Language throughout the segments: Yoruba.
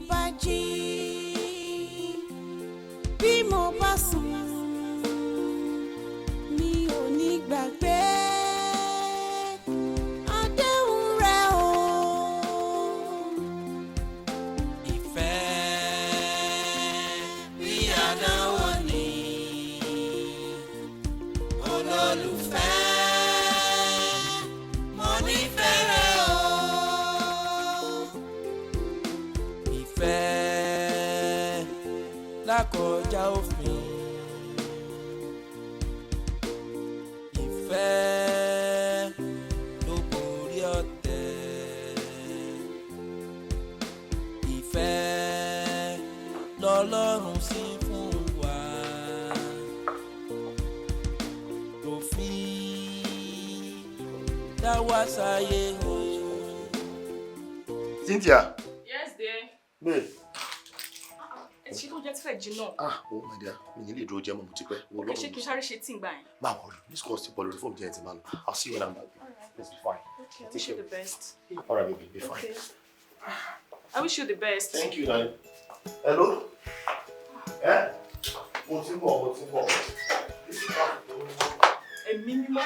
bá jí bí mo bá sùn mi ò ní gbàgbé àdéhùn rẹ o. Ìfẹ́ bí àdánwò ni olólùfẹ́ mo nífẹ̀ẹ́ rẹ o. Ìfẹ́ lákọjá òfin. Ìfẹ́ ló borí ọ̀tẹ̀. Ìfẹ́ lọ́lọ́run sí fún wa. Ló fi dá wa sáyé o. Cynthia. Yes, dear. Babe. Ṣé tó jẹ́ tí fẹ́ jiná? Oh my dear, mi ní lè dúró jẹ́ mọ́ mo ti pẹ́. Okay, ṣé kí n sáré ṣe tí ń gbà yẹn? Má wọlé, this course ti bọ̀ lórí fóònù jẹ́ ẹ̀ ti máa lọ. I'll see you when I'm back. Let's be fine. Okay, I wish you the best. All right, baby, be fine. Okay. I wish you the best. Thank you, darling. Hello? Mo ti ń bọ̀. Ẹ̀mí mímọ́,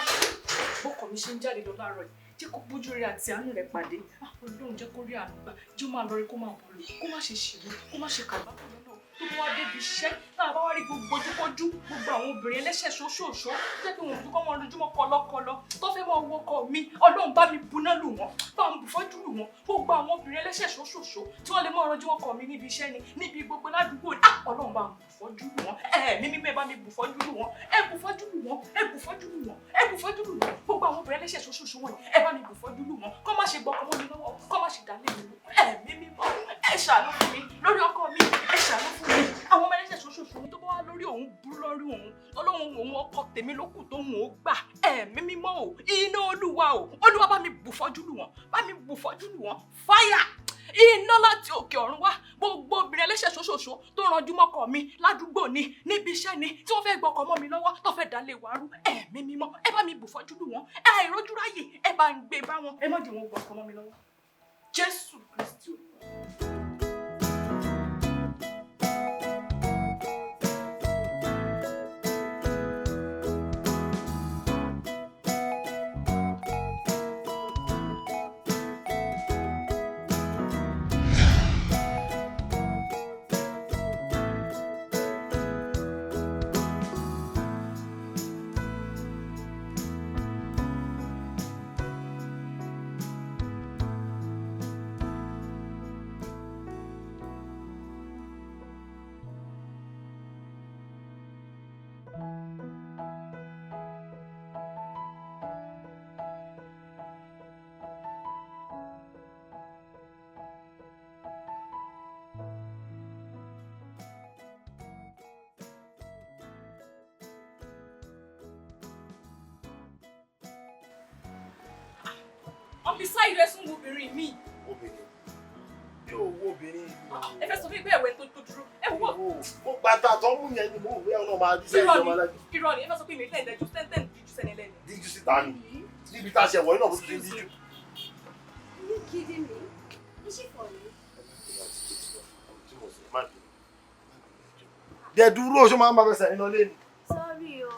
bọ́kọ̀ mi ṣe ń jáde lọ láàárọ̀ yìí. Jẹ́ kó bójú rẹ̀ àti àánú rẹ̀ pàdé. Ọlọ́run jẹ́ kó rí àánú gbà. Jẹ́ ó máa lọ rí kó máa bọ̀ lọ. Kó má ṣe ṣìwé, kó má ṣe kàgbákò lọ́nà. Tó bá wá débi iṣẹ́, náà bá wá rí gbogbo ojúkójú, gbogbo àwọn obìnrin ẹlẹ́ṣẹ̀ ṣoṣooṣo. Jẹ́ kí wọ́n dúkọ́ máa lójúmọ́ kọlọ́kọlọ. Tó fẹ́ máa wọ ọkọ mi, Ọlọ́run bá mi buná lù wọ́n. Bá mi bù fọ́jú lù wọ́n. Gbogbo àwọn obìnrin ẹlẹ́ṣẹ̀ ṣoṣooṣo tí wọ́n lè máa rọjú ọkọ mi níbi iṣẹ́ ni, níbi gbogbo ládùúgbò ni. Ọlọ́run bá mi bù fọ́jú lù wọ́n. Mímí bẹ́ẹ̀ bá mi bù fọ́jú lù wọ́n. Ẹ bù fọ́jú lù wọ́n. Ẹ bù fọ́jú lù wọ́n. Ẹ bù fọ́jú lù wọ́n. Gbogbo àwọn obìnrin ẹlẹ́ṣẹ̀ ṣoṣooṣo wọ̀nyí, ẹ bá mi bù fọ́jú lù wọ́n. Kọ́ má ṣe gbọ́kọ mọ́ mi lọ́wọ́. Kọ́ má ṣe dálé mi lọ. Mímí mọ́. Ẹ ṣàánú fún mi lórí ọkọ mi. Ẹ ṣàánú fún mi. Àwọn ọmọ ẹlẹ́ṣẹ̀ ṣoṣooṣo mi tó bá wá lórí òun burú lórí òun. Ọlọ́run òun ọkọ tèmi lókù tó òun ó gbà. Mímí mọ́ o. Iná Olúwa o. Olúwa bá mi bù fọ́jú lù wọ́n. Bá mi bù fọ́jú lù wọ́n. Fire! Iná láti òkè ọ̀run wá. Gbogbo obìnrin ẹlẹ́ṣẹ̀ ṣoṣooṣo tó ranjú mọ́kọ mi ládùúgbò ni, níbi iṣẹ́ ni, tí wọ́n fẹ́ gbọ́kọ mọ́ mi lọ́wọ́, tó fẹ́ dálé wa rú. Ẹ̀mí mímọ́, ẹ bá mi bù fọ́jú lù wọ́n. Ìrójú ráyè, ẹ bá ń gbé bá wọn. Ẹ má jẹ́ wọn gbọ́kọ mọ́ mi lọ́wọ́. Jésù Kristi Olúwa. Beside rẹ sún obìnrin mi. Obìnrin. Yóò wo obìnrin. Ẹ fẹ́ sọ fún ìgbé ẹ̀wẹ̀ tó dúró. Ẹ wò. Mo gbàtà tó mú yẹn ni mo wé ọ̀nà máa díṣẹ́ ìjọba lẹ́nu. Irọ́ ni ẹ fẹ́ sọ pé mi lẹ́yìn lẹ́jú tẹ́ntẹ́n díjú sẹ́ni lẹ́nu. Díjú síta ni. Níbi tá a ṣe wọ̀nyí náà mo ti dín díjú. Are you kidding me? Is she funny? Dẹ̀ dúró ṣó máa ń bá fẹsẹ̀ iná lé ni. Sorry o.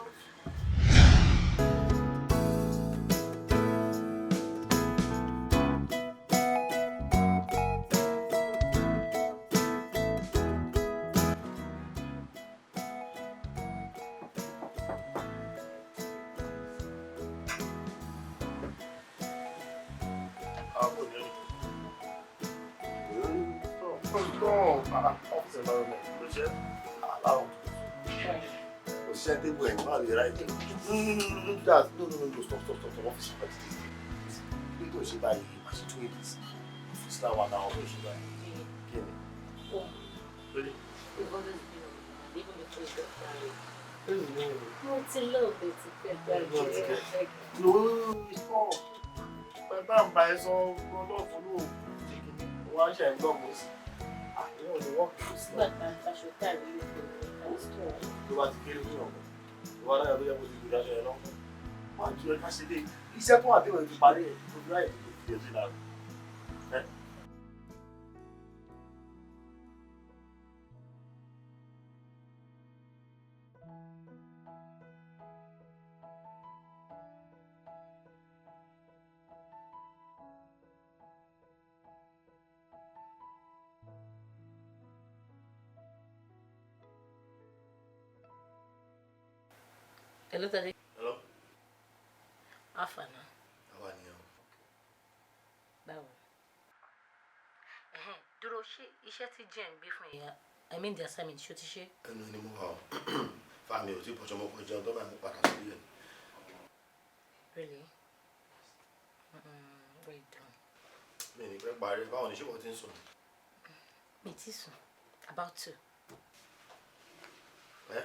Table and now you're right. No, stop. Office, you go see by as two weeks. Office now one hour, she by. Really? You've always been on even before you got married. No, it's a little bit. No, it's not. My mom buys all love for no. Why should I go? You know the work is but I should tell you. Tó bá ti kéré fún ọ̀pọ̀ ìwọ aláya ló yẹ kó ti gbé dáṣọ ẹ lọ́wọ́ máa ju ẹgbẹ́ ṣe lé iṣẹ́ tó wà tí wọ́n ti parí ẹ̀ tó fi ráyè tó fi ẹ̀sìn lára ẹ̀. Hello, Tani. Hello? Afana. How are you? Báwo. Dúró ṣé iṣẹ́ tí Jen gbé fún ẹ. I mean the assignment ṣó ti ṣe. Ẹnu ni mo wà o. Fáàmì ò tí pọ̀jọ́ mọ́ kọjá tó bá mi padà sí ẹ̀. Really? Well done. Mi ní pẹ́ parí, báwo ni ṣé wọ́n ti ń sùn? Mi ti sùn. About to. Ẹ́?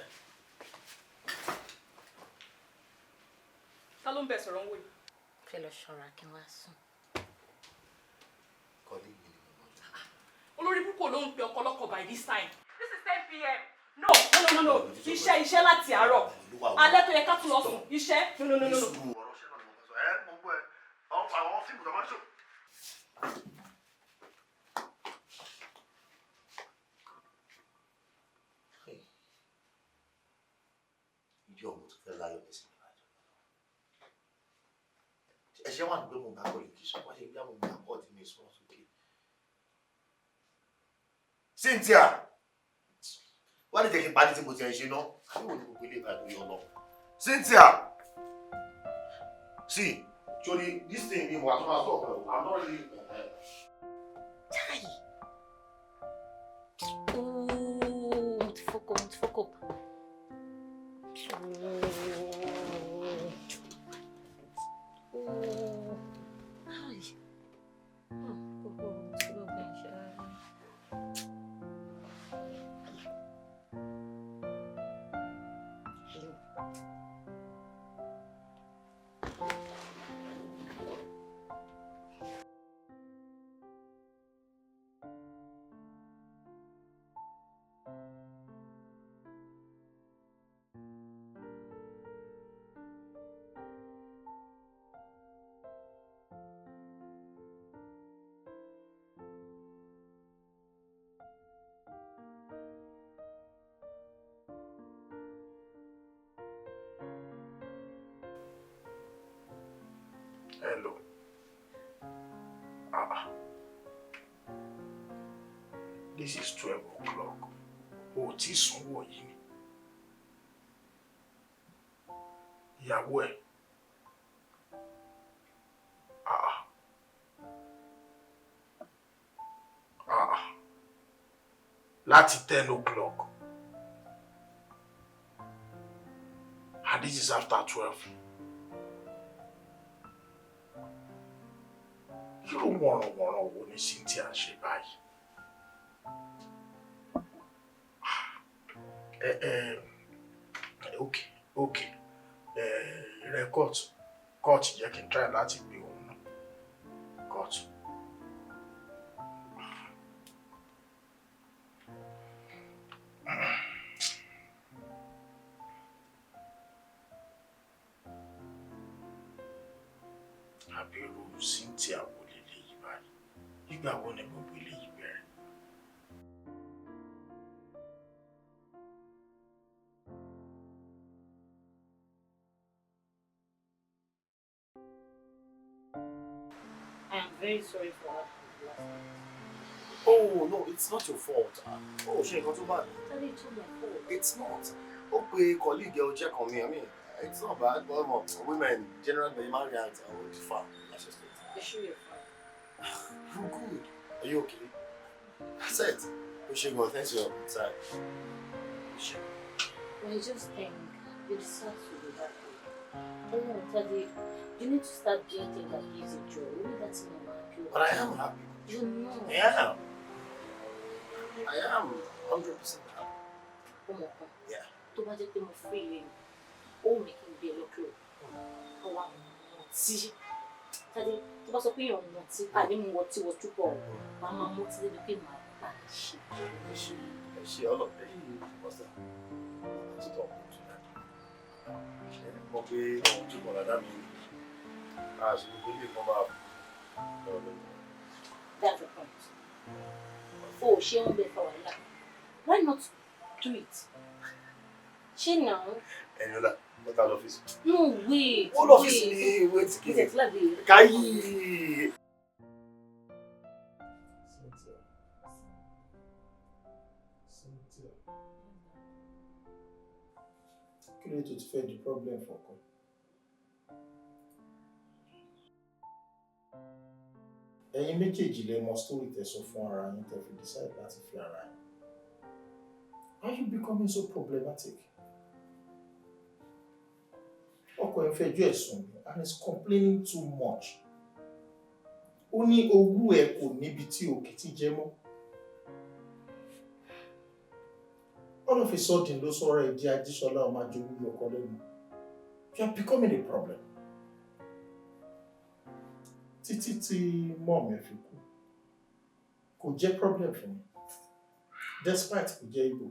Ta ló ń bẹ sọ̀rọ̀ ń wò yìí? Fẹ́ lọ ṣọ́ra kí n wá sùn. Kọ́lí mi ni mo mọ̀ jù. Olórí púpọ̀ ló ń pe ọkọlọ́kọ̀ by this time. This is 10 p.m. No. Iṣẹ́ láti àárọ̀. Alẹ́ tó yẹ ká tún lọ sùn. Iṣẹ́. No. Ọ̀rọ̀ ṣẹ́ náà ni mo fẹ́ sọ. Mo gbọ́ ẹ. Àwọn fíìmù tó máa ń ṣò. Ìjọ mo tún fẹ́ láyọ̀ lẹ́sìn ìrìnàjò. Ẹ̀ṣẹ̀ wà ní pé mo gbà kọ́ lè kí sọ. Wọ́n ṣe bí àwọn gbà kọ́ tí mi sọ sókè. Cynthia! Why did you party to you know? I don't believe I do your law. Cynthia! See, Jody, this thing you want to talk. I'm not really. Chai! Oh, mutfoko. Hello. This is 12 o'clock. Oh, this one yìí. Ìyàwó ẹ̀. Láti 10 o'clock. And this is after 12. Irú wọ̀nrọ̀wọ̀nrọ̀ wo ni Cynthia ṣe báyìí? Okay. Court jẹ́ kí n try láti gbé òun náà. Court. Àbẹ̀rù Cynthia wo leléyìí báyìí? Ìgbà wo ni gbogbo eléyìí bẹ̀rẹ̀? I am very sorry for what happened last night. Oh, no, it's not your fault. Oh, ṣe nǹkan tó bad. Tani, it's not my fault. It's not. Ó pe colleague ẹ ó check on me. I mean, it's not bad, but women generally they marry and will differ. That's just it. You sure you're fine? I'm good. Are you okay? That's it. We should go. Thanks for your time. Well, I just think you deserve to be happy. Oh, Tadi, you need to start doing things that gives you joy. Maybe that's not happy. But I am happy. You know. Yeah. I am 100% happy. Yeah. To bá jẹ́ pé mo free ó mi kí n gbé lókè ó wá tí Tadi tó bá sọ pé èèyàn mọ̀ tí àbí mo wọ tí wọ́n túbọ̀ máa máa mú tí débi pé màá bá ṣe. She all of them. What's that? Stop. Mo pe ohun tí mo rà dá mi. Ṣe gbogbo ilé kan bá That's the point. Oh, she won't be for a lot. Why not do it? She now. Eniola, what kind of office? No, wait. What office ni wait. It's lovely. Kai. Kí ló tó ti fẹ́ di problem fọ́kọ? Ẹ̀yin méjèèjì lẹ mọ story tẹ́ sọ fún ara yín tẹ́ fi decide láti fi ara yín. Why are you becoming so problematic? Ọkọ ẹ̀ fẹjọ́ ẹ̀sùn mi and is complaining too much. Ó ní owó ẹ̀ kò níbi tí òkè ti jẹ mọ́. All of a sudden ló sọ̀rọ̀ ẹ̀ di Ajíṣọlá ọmọ ajowó ọkọ lẹ́nu. You are becoming a problem. Títí tí mom ẹ̀ fi kú kò jẹ́ problem fún mi despite kò jẹ́ Igbo.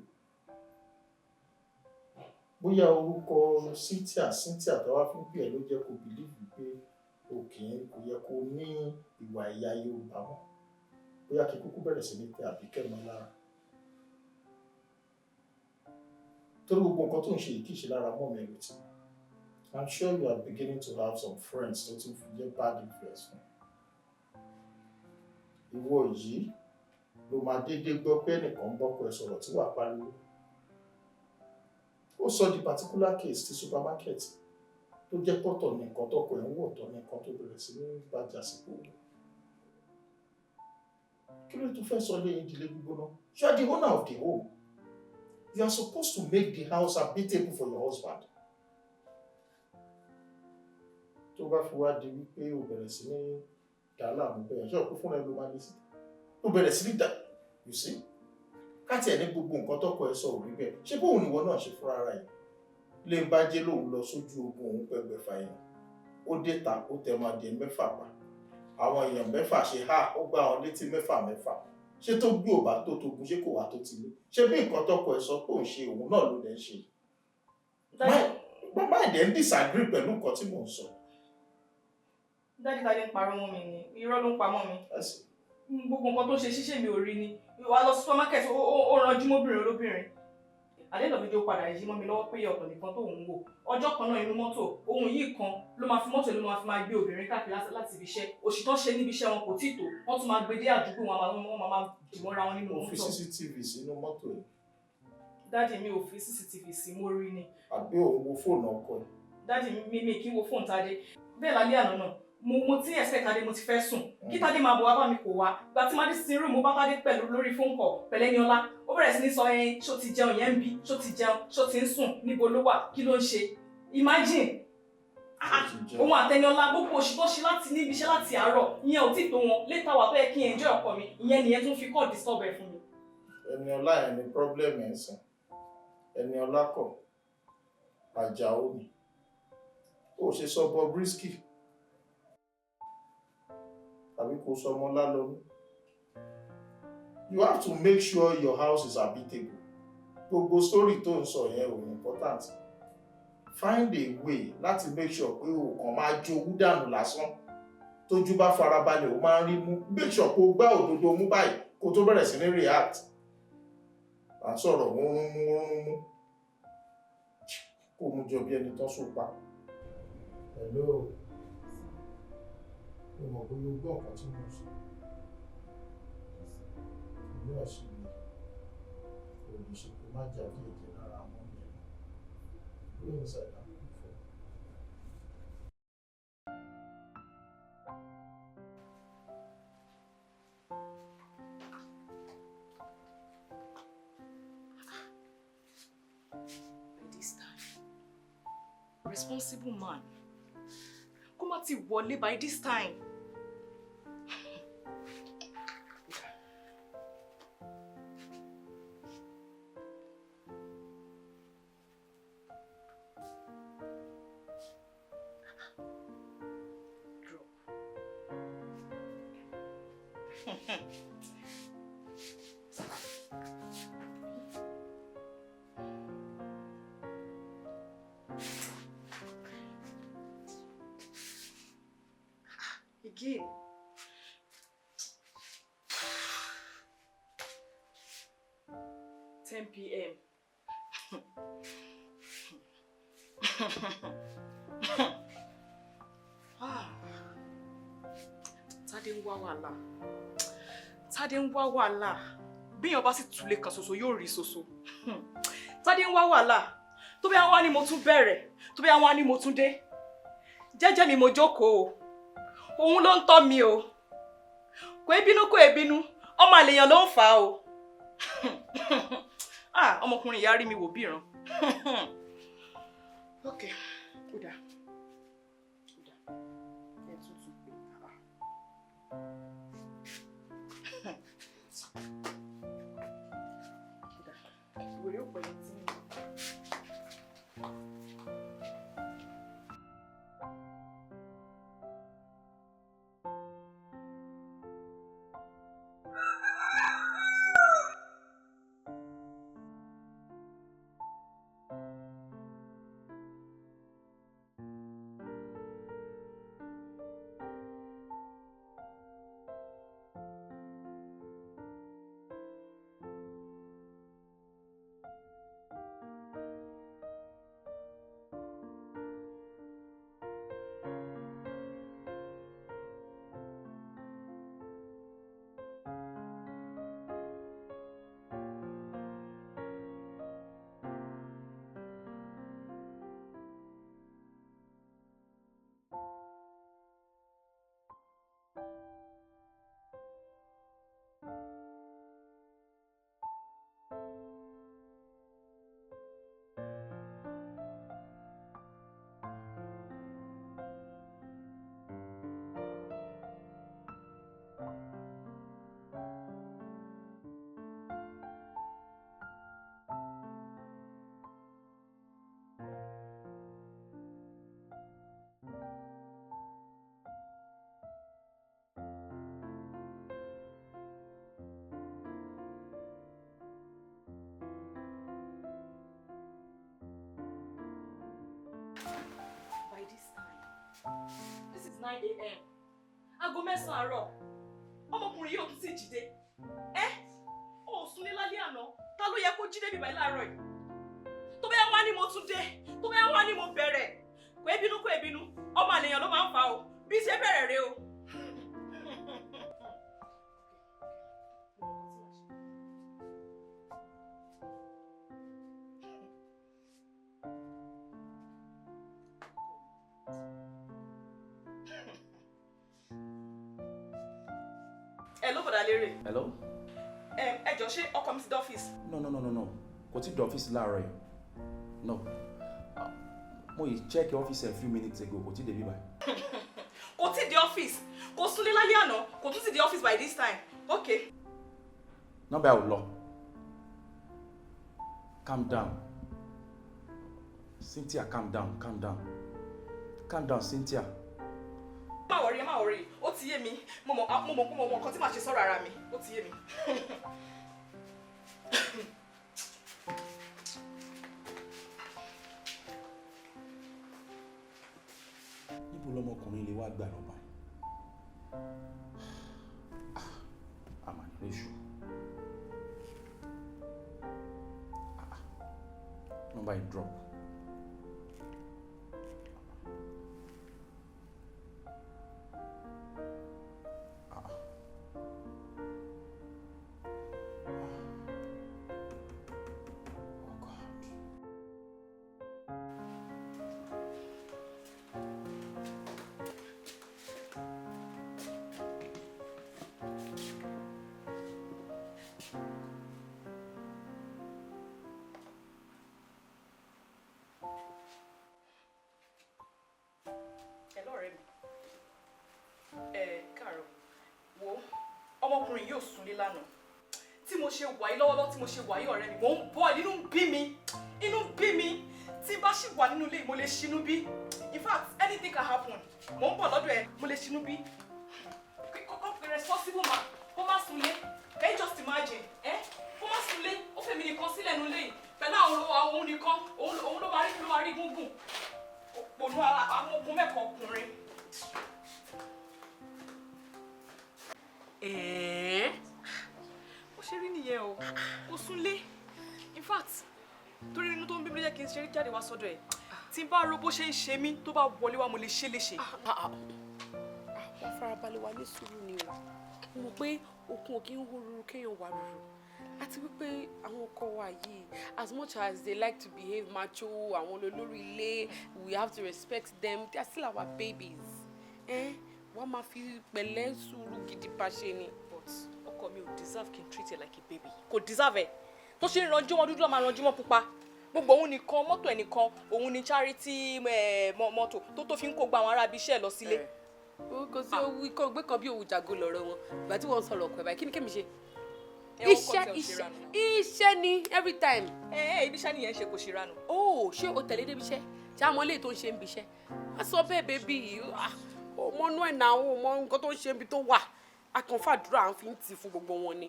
Bóyá orúkọ Cynthia tó wá fún bí ẹ̀ ló jẹ́ kó believe pé òkè kò yẹ kó ní ìwà ẹ̀yà Yorùbá mọ́. Bóyá kí kúkú bẹ̀rẹ̀ sí ní tẹ Àbíkẹ́ mọ́ lára. Torí gbogbo nǹkan tó ń ṣe kì í ṣe lára mọ́ mi retí. I'm sure you are beginning to have some friends tó ti fi jẹ́ bad influence fún. Ìwọ yìí ló máa dédé gbọ́ pé ẹnìkan ń bọ́kọ ẹ̀ sọ̀rọ̀ tí wàá pariwo. Ó sọ di particular case ti supermarket tó jẹ́ pọ̀tọ̀ ní nǹkan tọ́kọ ẹ̀ ń wọ̀ tọ́ ní nǹkan tó bẹ̀rẹ̀ sí ní bàjá sípò. Kí ló tún fẹ́ sọ lẹ́yìn ìdílé gbígbóná? You are the owner of the home. You are supposed to make the house habitable for your husband. Tó bá fi wá di wípé ó bẹ̀rẹ̀ sí ní dàlá mú bẹ́ẹ̀ ṣé ọ̀pọ̀ fúnra ẹ̀ ló máa ní síta. Ó bẹ̀rẹ̀ sí ní dà, you see? Káti ẹ̀ ní gbogbo nǹkan tọ́kọ ẹ̀ sọ ò rí bẹ́ẹ̀. Ṣé bóun ni ìwọ náà ṣe fúnra ara ẹ̀? Lé ń bá jẹ́ lòun lọ sójú ogun òun pẹ̀gbẹ̀fà èèyàn. Ó dé ta ó tẹ máa dé 6 pa. Àwọn èèyàn 6 ṣe há ó gbá wọn létí 6. Ṣé tó gbé ò bá tó gun ṣé kò wá tó ti lé? Ṣé bí nǹkan tọ́kọ ẹ̀ sọ pé òun ṣe òun náà ló dẹ̀ ṣe? Bàbá ẹ̀dẹ̀ ń disagree pẹ̀lú nǹkan tí mò ń sọ. Dájú Tani ń parọ́ mọ́ mi ni, irọ́ ló ń pa mọ́ mi. Gbogbo nǹkan tó ṣe ṣíṣe mi ò rí ni. Wà lọ supermarket ó ranjú mọ́bìnrin olóbìnrin. Àdéhùn ó padà yí mọ́ mi lọ́wọ́ pé ọ̀tọ̀ nìkan tó ń wò. Ọjọ́ kan náà inú mọ́tò, ohun yìí kan ló máa fi mọ́tò ló máa fi máa gbé obìnrin káàkiri láti ibi iṣẹ́. Òṣì tó ṣe níbi iṣẹ́ wọn kò tí tó. Wọ́n tún máa gbé dé àdúgbò wọn máa dìmọ́ra wọn nínú mọ́tò. Ó fi CCTV sínú mọ́tò ẹ̀. Dáàdì mi ò fi CCTV sí mo rí ni. Àbí òun wo fóònù ọkọ ẹ̀. Dáàdì mi kí wo fóònù Tádé. Bẹ́ẹ̀ lálẹ́ àná náà. Mo ti expect Tádé mo ti fẹ́ sùn. Kí Tádé máa bọ̀ wá bá mi kò wá. Ìgbà tí máa dé sí room mo bá Tádé pẹ̀lú lórí phone call pẹ̀lẹ́ ní ọlá. Ó bẹ̀rẹ̀ sí ní sọ ṣó ti jẹun yẹn ń bí, ṣó ti jẹun, ṣó ti ń sùn, níbo ló wà, kí ló ń ṣe. Imagine. Òun àtẹniọlá gbogbo oṣù tó ṣe láti níbi iṣẹ́ láti àárọ̀ ìyẹn ò tí tó wọn létà wà tó yẹ kí n enjoy ọkọ mi ìyẹn nìyẹn tún fi call disturb ẹ fún mi. Ẹniọlá yẹn ni problem ẹ̀ ń sìn. Ẹniọlá kọ̀ Àjàó ni. Ó ṣe sọ Bobrisky. Tàbí kò sọ ọmọ Lálọ́mí. You have to make sure your house is habitable. Gbogbo story tó ń sọ yẹn ò important. Find a way láti make sure pé o kàn máa jowú dànù lásán. Tójú bá farabalẹ̀ o máa ń rí mú. Make sure pé o gbá òdodo mú báyìí kó tó bẹ̀rẹ̀ sí ní react. À ń sọ̀rọ̀ wọ́n mú. Kó mú jọ bí ẹni tán sópa. Hello. Mo mọ̀ pé o gbọ́ nǹkan tí mo sọ. Ìlú àṣìlè kò lè ṣe kó má jáde ẹ̀jẹ̀ lára àwọn ọmọ ẹ̀. Go inside and look for. By this time, responsible man. Kó má ti wọlé by this time. Again. $10 p.m. Tádé ń wá wàhálà. Tádé ń wá wàhálà. Bí èèyàn bá sì túlé kan ṣoṣo yóò rí ṣoṣo. Tádé ń wá wàhálà. tó bí àwọn ni mo tún bẹ̀rẹ̀ tó bí àwọn ni mo tún dé jẹ́jẹ́ mi mo jókòó òun ló ń tọ́ mi o kò ebínú ọmọ àlèyàn ló ń fà á o ọmọkùnrin ìyá rí mi wò bí ìran okay ó dáa ẹ tuntun pé wèrè ó pẹ̀lú tí mi. This is 9 a.m. Aago 9 àárọ̀. Ọmọkùnrin yóò tún sì jíde. Ó sùn ní lálẹ́ àná. Ta ló yẹ kó jíde bí báyìí láàárọ̀ yìí? Tó bẹ́ẹ̀ wá ní mo tún dé. Tó bẹ́ẹ̀ wá ní mo bẹ̀rẹ̀. Kò ebínú. Ọmọ àlèyàn ló máa ń fà o. Bí ṣe bẹ̀rẹ̀ rẹ o. Hello, bọ̀dá lérè. Hello? Ẹ jọ̀ọ́ ṣé ọkọ mi ti dé ọ́fíìsì? No. Kò tí dé ọ́fíìsì láàárọ̀ yìí. No. Mo yìí check ọ́fíìsì a few minutes ago, kò tí dé bí báyìí. Kò tí dé ọ́fíìsì. Kò súnlé lálẹ́ àná. Kò tún sì dé ọ́fíìsì by this time. Okay. Nọ́mbà ẹ̀ ò lọ. Calm down. Cynthia, calm down. Calm down, Cynthia. Má worry. Ó ti yé mi. Mo mọ̀ nǹkan tí màá ṣe sọ́rọ̀ ara mi. Ó ti yé mi. Níbo lọmọkùnrin lè wá gbà lọ́ba? Àmàlẹ́ṣù. Nọ́mbà yìí drop. Ọmọkùnrin yóò súnlé lánàá tí mo ṣe wà yí lọ́wọ́lọ́wọ́ tí mo ṣe wà yí ọ̀rẹ́ mi mò ń bọ̀ inú ń bí mi tí bá ṣì wà nínú ilé mo lè ṣínú bí in fact anything can happen mò ń bọ̀ lọ́dọ̀ ẹ mo lè ṣínú bí kọ́kọ́ responsible man kó má súnlé can you just imagine kó má súnlé ó fẹ́ mi nìkan sílẹ̀ nínú ilé yìí pẹ̀lú àwọn ohun nìkan òun ló máa rí gúngùn òpònú àwọn ogun mẹ́kọ̀ọ́ ọkùnrin. Ó ṣe rí nìyẹn o kò súnlé in fact torí inú tó ń bí mi ló jẹ́ kí n ṣe jáde wá sọ́dọ̀ ẹ̀ tí n bá ro bó ṣe ń ṣe mí tó bá wọlé wá mo lè ṣe léṣe. Wọ́n farabalẹ̀ wá ní sùúrù ni o mo mọ̀ pé okun òkè ń hó ruru kéèyàn wà ruru àti wípé àwọn ọkọ wa yìí as much as they like to behave macho àwọn olórí ilé we have to respect them they are still our babies wọ́n máa fi pẹ̀lẹ́ sùúrù gidi bá ṣe ni. but ọkọ mi ò deserve kí n treat her like a baby kò deserve ẹ tó ṣe ń ranjú wọn dúdú ló máa ranjú wọn pupa gbogbo òun nìkan mọ́tò ẹ̀ nìkan òun ni charity mọ́tò tó fi ń kó gba àwọn ará ibi iṣẹ́ lọ sílé. kò sí owó ikọ̀ gbé kan bí òun jago lọ́rọ̀ wọn ìgbà tí wọ́n sọ̀rọ̀ ọ̀pẹ̀ báyìí kí ni kémi ṣe. iṣẹ́ ni every time. ibi iṣẹ́ nìyẹn ṣe kò ṣe ránu. ṣé o tẹ̀lé débi iṣẹ́ ṣé àmọ́ ilé tó ń ṣe ń bi iṣẹ́ wọ́n sọ bẹ́ẹ̀ bébí ọmọ inú ẹ̀ náà ọmọ nǹkan tó ń ṣe ibi tó wà akànfàdúrà à ń fi ń tì fún gbogbo wọn ni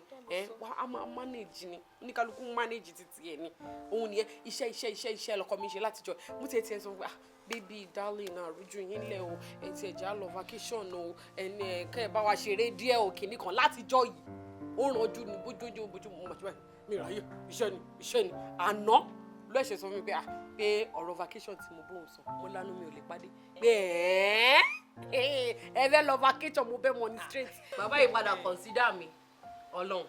wà á máa manage ni oníkálukú manage títí ẹ ni òun nìyẹn iṣẹ́ lọkọ mi ṣe látijọ́ mo ti ẹ sọ pé baby darling àrùjù yín lẹ o ẹ ti ẹja lọ vacation o ẹni ẹkẹ ẹ bá wa ṣeré díẹ̀ o kìíní kan látijọ́ yìí ó rànjú ni bójú mo mọ̀ síbẹ̀ mi ráyè iṣẹ́ ni àná ló ẹ̀ṣẹ̀ sọ fún mi pé ọ̀rọ̀ vacation tí mo bóun sọ mo lánú mi ò lè pàdé pé ẹ fẹ́ lọ vacation mo bẹ́ mọ ní straight. bàbá yìí padà consider mi Ọlọ́run.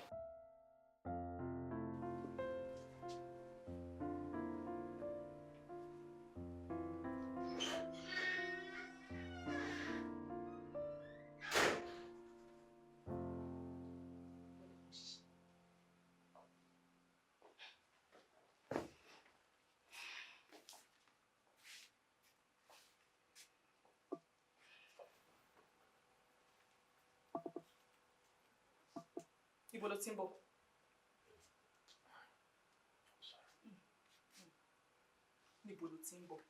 Ibo ló ti ń bọ̀? Níbo ló ti ń bọ̀?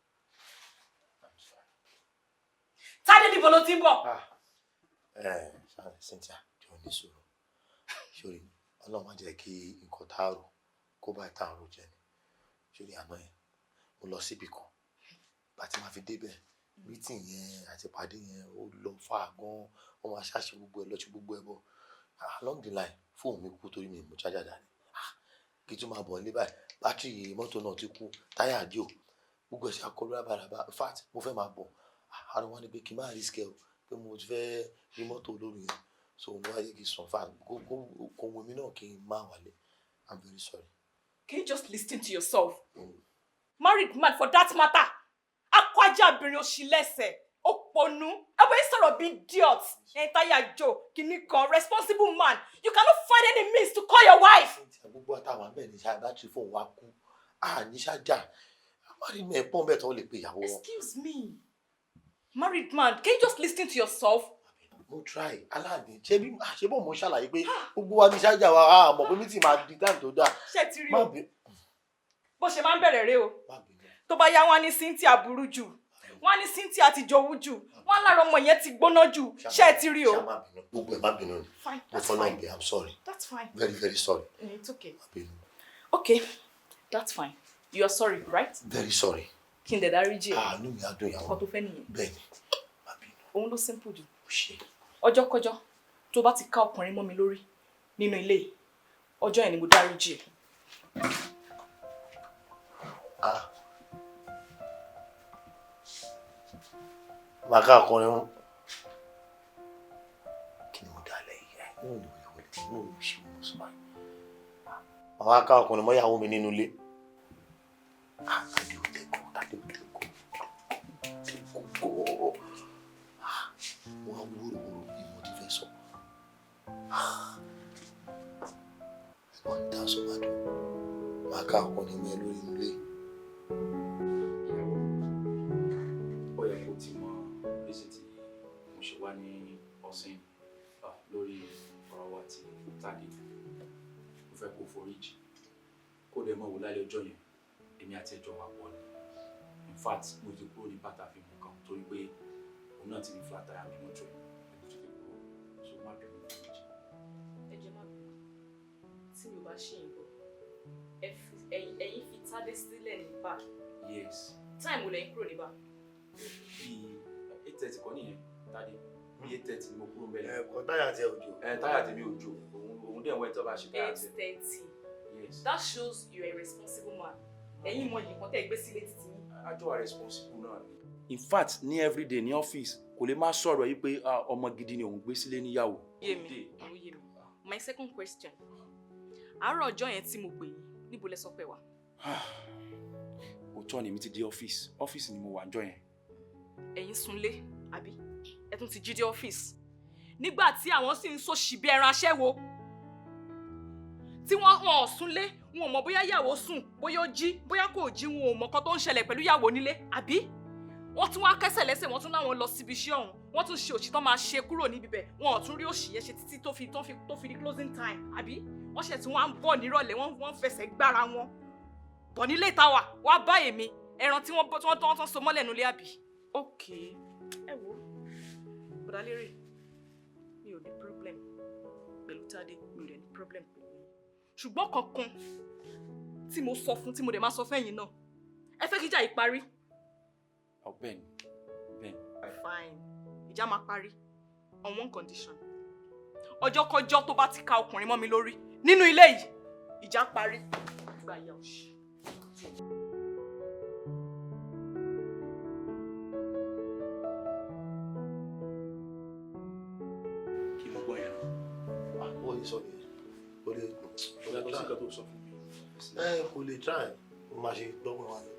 Tani níbo ló ti ń bọ̀? Cynthia jọ ní sùúrù sórí Ọlọ́run má jẹ́ kí nǹkan táàrò kó bá táàrò jẹ ni sórí àná yẹn mo lọ síbì kan bàtí máa fi débẹ̀ meeting yẹn àti ìpàdé yẹn ó lọ fà gan wọn máa ṣàṣe gbogbo ẹ lọ sí gbogbo ẹ bọ along the line fóònù mi kú torí mi mú chájà dání kí n tún máa bọ̀ ní báyìí bátìrì mọ́tò náà ti kú táyà àdìo gbogbo ẹ̀ṣẹ̀ akọlù rábàràbà in fact mo fẹ́ máa bọ̀ àrùn wọn ni pé kí n má risk ẹ o pé mo ti fẹ́ rí mọ́tò olórí yẹn so mo wáyé kí n sùn fà kó wọn mi náà kí n má wálé I'm very sorry. Can you just listen to yourself? Married man for that matter akwaja abirin òṣìlẹ̀sẹ̀ òpònú ẹ̀bùn yìí sọ̀rọ̀ bí idiot táyà jò kìíní kan responsible man you cannot find any means to call your wife. gbogbo àtàwọn abẹ́ ní sáà bátìrì fóun wa kú ní ṣájà married man pọ́n bẹ́ẹ̀ tó lè pe ìyàwó wọn. Excuse me married man can you just listen to yourself. mo try aláàbí ṣé bọ́ mo ṣàlàyé pé gbogbo wa ní ṣájà wa mọ̀ pé mi ti máa di time tó dáa. ṣé ti rí o bó ṣe máa ń bẹ̀rẹ̀ rẹ o tó bá yá wọn ní Cynthia burú jù wọn ní Cynthia ti jowú jù wọn lára ọmọ yẹn ti gbóná jù ṣé ti rí o. gbogbo ẹ má bínú ni mo fọlọ́ ń bẹ I'm sorry. That's fine. Very very sorry. It's okay. Okay, that's fine. You are sorry, right? Very sorry. Kí n dẹ̀ dáríjì ẹ́. Inú mi á dùn ìyàwó. Ọkọ tó fẹ́ nìyẹn. Bẹ́ẹ̀ni, má bínú. Òun ló simple jù. Ó ṣe. Ọjọ́kọ́jọ́ tó bá ti ká ọkùnrin mọ́ mi lórí nínú ilé yìí, ọjọ́ yẹn ni mo dáríjì ẹ́. Màá ká ọkùnrin mú. Kí ni mo dá lẹ́yìn ẹ̀? Inú mi ò wọlé, inú mi ò ṣe mú sọ báyìí. Màá ká ọkùnrin mọ́ ìyàwó mi nínú ilé. Tàbí ò tẹ́kọ̀ọ́, tàbí ò tẹ́kọ̀ọ́. Tẹ́kọ̀ọ́. Wọ́n á wúrò bí mo ti fẹ́ sọ. Ẹ̀gbọ́n ní dáhùn sọ́mà dùn. Màá ká ọkùnrin mọ́ ẹ lórí inú ilé. Ó yẹ kó ti mọ bísí tí mo ṣe wá ní ọ̀sìn lórí ọ̀rọ̀ wa ti Tani. Mo fẹ́ kó foríjì. Kó dẹ̀ mọ̀ wò lálẹ́ ọjọ́ yẹn, èmi àti ẹjọ́ wa pọ̀ ni. In fact, mo ti kúrò ní bàtà fi mú kan torí pé òun náà ti ní flat tire mi mọ́tò yìí. Mo ti kúrò. So má bínú foríjì. Ẹ jẹ́ má bínú. Tí mi ò bá ṣe ìbọn, ẹ̀yin fi Tádé sílẹ̀ ní bá. Yes. Time wo lẹ́yìn kúrò ní bá? Bíi 8:30 kọ́ nìyẹn, Tani. Bí 8:30 ni mo kúrò bẹ́ẹ̀. Ẹ̀kọ́ táyà tí ẹ òjò. Táyà tèmi òjò. Òun dẹ̀ wọ́n ẹ̀ tó bá ṣe táyà tẹ̀. 8:30. Yes. That shows you are a responsible man. Ẹ̀yin mọ nǹkan tẹ́ gbé sílé títí yín. Àjọ wa responsible náà ni. In fact, ní everyday ní ọ́fíìsì kò lè má sọ̀rọ̀ yìí pé ọmọ gidi ni òun gbé sílé níyàwó. Yé mi. My second question. àárọ̀ ọjọ́ yẹn tí mo pè yín níbo lẹ sọ pé wà. òótọ́ ni mi ti dé ọ́fíìsì ni mo wà ọjọ́ yẹn. ẹ̀yin sunlé àbí ẹ tún ti jí dé ọ́fíìsì nígbà tí àwọn sì ń sòṣì bí ẹran aṣẹ́wó tí wọ́n ò súnlé wọn ò mọ̀ bóyá ìyàwó sùn bóyá ó jí bóyá kò jí wọn ò mọ̀ kan tó ń ṣẹlẹ̀ pẹ̀lú ìyàwó nílé àbí wọ́n tún wá kẹ́sẹ̀ lẹ́sẹ̀ wọ́n tún láwọn lọ síbi iṣẹ́ ọ̀hún wọ́n tún ṣe òṣì tán máa ṣe kúrò níbi bẹ̀ wọn ò tún rí òṣì yẹn ṣe títí tó fi di closing time àbí wọ́n ṣe tí wọ́n á ń bọ̀ nírọ̀lẹ́ wọ́n fẹsẹ̀ gbára wọn bọ̀ nílé ìtawà wá bá èmi ẹran tí wọ́n so mọ́lẹ̀ nulẹ̀ àbí. ok ẹ wo bọ̀dá lérè mi ò ní problem pẹ̀lú Tádé mi ò dẹ̀ ní problem pẹ̀lú yín ṣùgbọ́n kankan tí mo sọ fún tí mo dẹ̀ máa sọ fẹ́yìn náà ẹ fẹ́ kíjà yìí parí. bẹ́ẹ̀ni. fine ìjà máa parí on one condition ọjọ́kọjọ́ tó bá ti ka ọkùnrin mọ́ mi lórí nínú ilé yìí ìjà parí. gba ìyá òṣì. kí mo gbọ́ yẹn náà. ó yẹ sọ ni ó lè yàtọ̀ sí nǹkan tó sọ fún mi. kò lè try ó máa ṣe gbọ́gbọ́n wa ni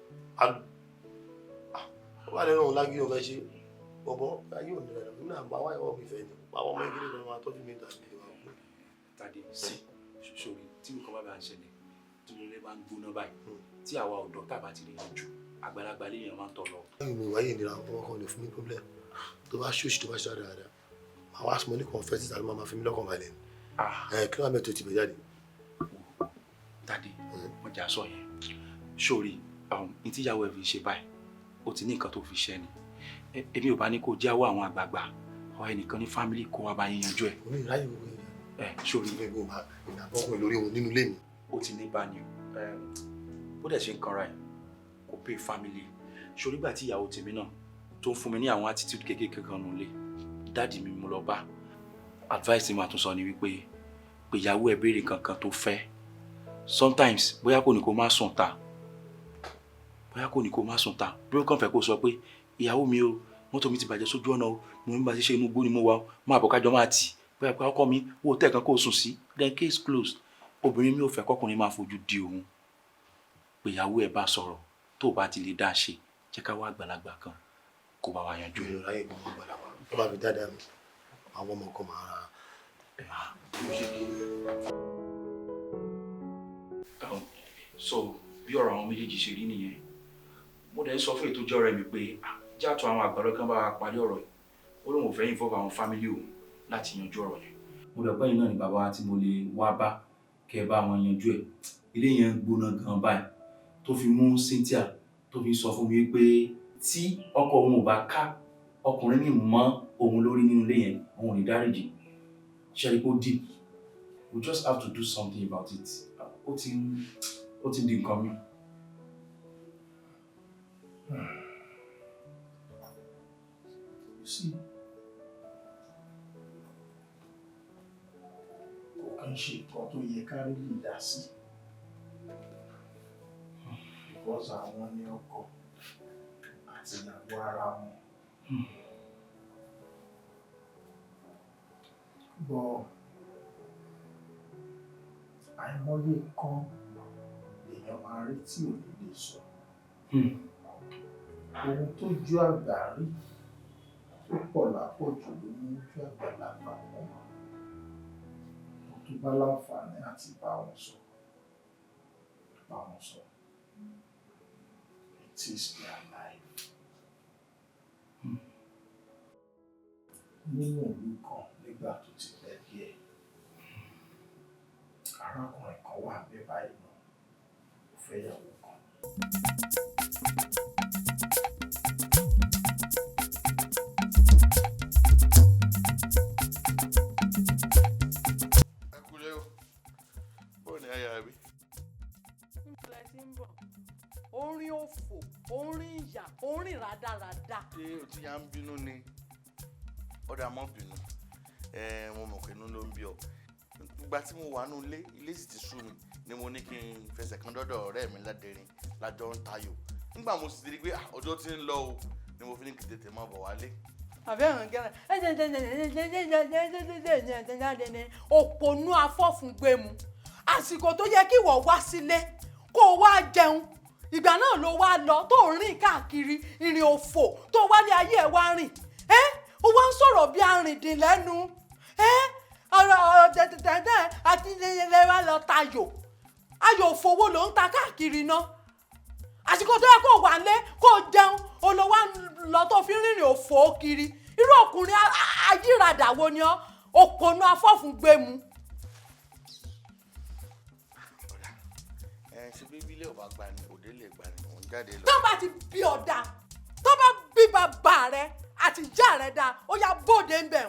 ó wà lẹ́nu òun lágídí òun fẹ́ ṣe bọ̀bọ̀ ayé òní rẹ̀ nínú àgbà wáyé wọ́n mi fẹ́ ni àwọn ọmọ ìgbélé lọ́wọ́ máa tọ́jú mi tàbí ìwà òkú. Tádé sí ṣòrí tí nǹkan bá ń ṣẹlẹ̀ tí mo lè bá ń gbóná báyìí tí àwa ọ̀dọ́ tàbá ti lè yanjú àgbàlagbà léèyàn máa ń tọ̀ lọ. lẹ́yìn mi wáyé ìnira ọmọ kan lè fún mi problem tó bá ṣòṣì tó bá ṣe dáadáa màá wá sọ ní confess tàbí máa fi mí lọ́kàn balẹ̀ ni kí wọ́n mẹ́tò ti bẹ̀ jáde. Tádé mo jà sọ yẹn ṣòrí ní tíyàwó ẹ̀ fi ṣe báyìí ó ti ní nǹkan tó fi ṣẹ́ ni èmi ò bá ní kó jáwọ́ àwọn àgbààgbà ọ ẹnìkan ní fámílì kó wá bá yín yanjú ẹ̀. omi ìráyè gbogbo ẹ sórí gbogbo ìgbàgbọ́ lórí wọn nínú ilé mi. ó ti ní bá ní bó dẹ̀ ṣe ń kanra ẹ̀ kò pé fámílì sórí gbà tí ìyàwó tèmi náà tó ń fún mi ní àwọn attitude kékeré kan nù lé dáàdì mi mo lọ bá advice mi àtúnṣọ ni wípé pé ìyàwó ẹ̀ béèrè kankan tó fẹ́ sometimes bóyá kò ní kó má sùn ta bí ó kàn fẹ́ kó sọ pé ìyàwó mi o mọ́tò mi ti bàjẹ́ sójú ọ̀nà o mo ń bá ṣe inú igbó ni mo wà o máa bọ̀ kájọ máa tì bóyá pé ọkọ mi wo tẹ̀kan kó sùn sí then case closed obìnrin mi ò fẹ́ kọkùnrin máa fojú di òun pé ìyàwó ẹ̀ bá sọ̀rọ̀ tó bá ti lè dá ṣe jẹ́ ká wá àgbàlagbà kan kó bá wa yanjú. mi ò ráyè gbogbo àgbàlagbà tó bá fi dáadáa mi àwọn ọmọ kan máa ra so bí ọ̀rọ̀ àwọn méjèèjì ṣe rí nìyẹn mo dẹ̀ sọ fún ètò ìjọ rẹ̀ mi pé jáàtọ̀ àwọn àgbàdo kan bá wa parí ọ̀rọ̀ yìí ó lóun ò fẹ́ involve àwọn fámílì òun láti yanjú ọ̀rọ̀ yẹn. mo rẹ̀ pẹ́yìn náà ni bàbá wa tí mo lè wá bá kẹ́ ẹ bá wọn yanjú ẹ̀ ilé yẹn gbóná gan báyìí tó fi mú Cynthia tó fi sọ fún mi pé tí ọkọ òun ò bá ká ọkùnrin mi mọ́ òun lórí nínú ilé yẹn òun ò ní dáríjì ṣẹ́rí kó deep we just have to do something about it ó ti di nǹkan mi. Sí. Kò kàn ṣe nǹkan tó yẹ ká rí lè dá sí. Because àwọn ní ọkọ àti ìyàwó ara wọn. Bọ̀ àìmọye kan èèyàn máa rí tí ò ní lè sọ. Ohun tó ju àgbà rí tó pọ̀ lápọ̀jù ló mú ojú àgbàlagbà wọn. Mo tó bá láǹfààní àti bá wọn sọ. It is their life. Nínú ìlú kan nígbà tó ti pẹ́ díẹ̀, arákùnrin kan wà ní báyìí náà, ó fẹ́ ìyàwó kan. Orin òfò, orin ìyà, orin rádaràda. Ṣé o ti yà ń bínú ni? Ọ̀dà mọ́ bínú. Mo mọ̀ pé inú ló ń bí ọ. Ìgbà tí mo wà nínú ilé sì ti sú mi ni mo ní kí n fẹsẹ̀ kan dọ́dọ̀ ọ̀rẹ́ mi ládẹrin lájọ ń tayò. Nígbà mo sì ti rí pé ọjọ́ ti ń lọ o ni mo fi ní kí tètè máa bọ̀ wálé. Àbẹ̀rùn gẹ́rẹ́ òpònú afọ́fúngbẹ̀mù àsìkò tó yẹ kí ìwọ wá sílé kó o wá jẹun ìgbà náà ló wá lọ tó rìn káàkiri ìrìn òfò tó wálé ayé ẹ̀ wá rìn ó wá ń sọ̀rọ̀ bí arìndìn lẹ́nu ọ̀rọ̀ tẹ̀tẹ̀tẹ̀ àti ilé wa lọ tayò ayò òfowó ló ń ta káàkiri náà àsìkò tó yẹ kó wà lé kó jẹun olówó lọ tó fi rìnrìn òfò kiri irú ọkùnrin ayírádà wo ni ọ́ òpònú afọ́fúngbẹ́mu. ṣe bíbí ilé ọba gba ni òde lè gba ni òun jáde lọ. tó bá ti bí ọ̀dà tó bá bí bàbá rẹ àti ìyá rẹ dáa ó yá bóde ń bẹ̀.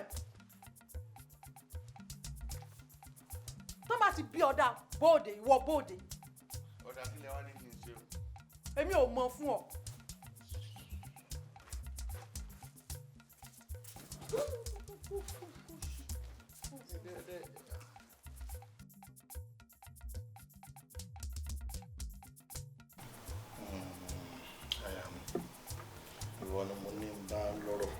tó bá ti bí ọ̀dà bóde ìwọ bóde. ọ̀dà kílẹ̀ wá ní kí n ṣe o. èmi ò mọ fún ọ. ìwọ ni mo ní bá lọ́rọ̀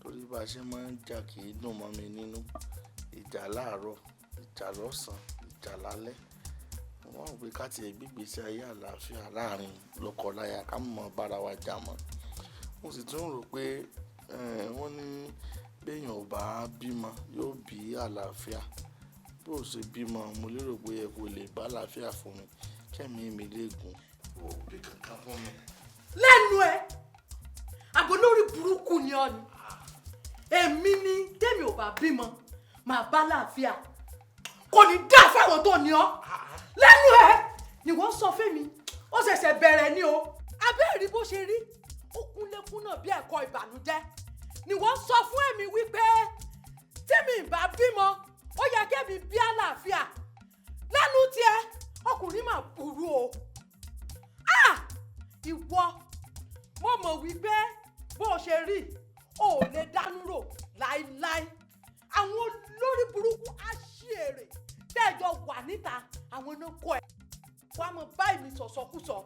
torí bá a ṣe máa ń jà kì í dùn mọ́ mi nínú ìjà láàárọ̀ ìjà lọ́sàn-án ìjà lálẹ́ wọ́n rò pé ká tiẹ̀ gbígbèsè ayé àlàáfíà láàrin lọ́kọláya ká mọ̀ bára wa jà mọ́ mo sì tún rò pé wọ́n ní béèyàn ò bá bímọ yóò bí àlàáfíà bó o ṣe bímọ mo lérò pé ẹ kò lè bá àlàáfíà fún mi kẹ́mi mi lè gùn ò bí kankan fún mi. lẹ́nu ẹ̀ àbò lórí burúkú ni ọ ni èmi ni tèmi ò bá bímọ màá bá láàfíà kò ní dá fáwọn tó ní ọ lẹ́nu ẹ̀ ni wọ́n sọ fẹ́mi ó ṣẹ̀ṣẹ̀ bẹ̀rẹ̀ ni o abẹ́rẹ́ bó ṣe rí ó kúnlẹ̀kún náà bí ẹ̀kọ́ ìbànújẹ́ ni wọ́n sọ fún èmi wípé tèmi ìbá bímọ ó yẹ kẹ́mi bí àlàáfíà lẹ́nu tiẹ̀ ọkùnrin máa burú o ìwọ mo mọ̀ wípé bó o ṣe rí o ò lè dánú rò láíláí àwọn olórí burúkú aṣèrè tẹ́jọ wà níta àwọn náà kọ́ ẹ̀ wàá mọ báyìí mi sọ̀sọ̀kúsọ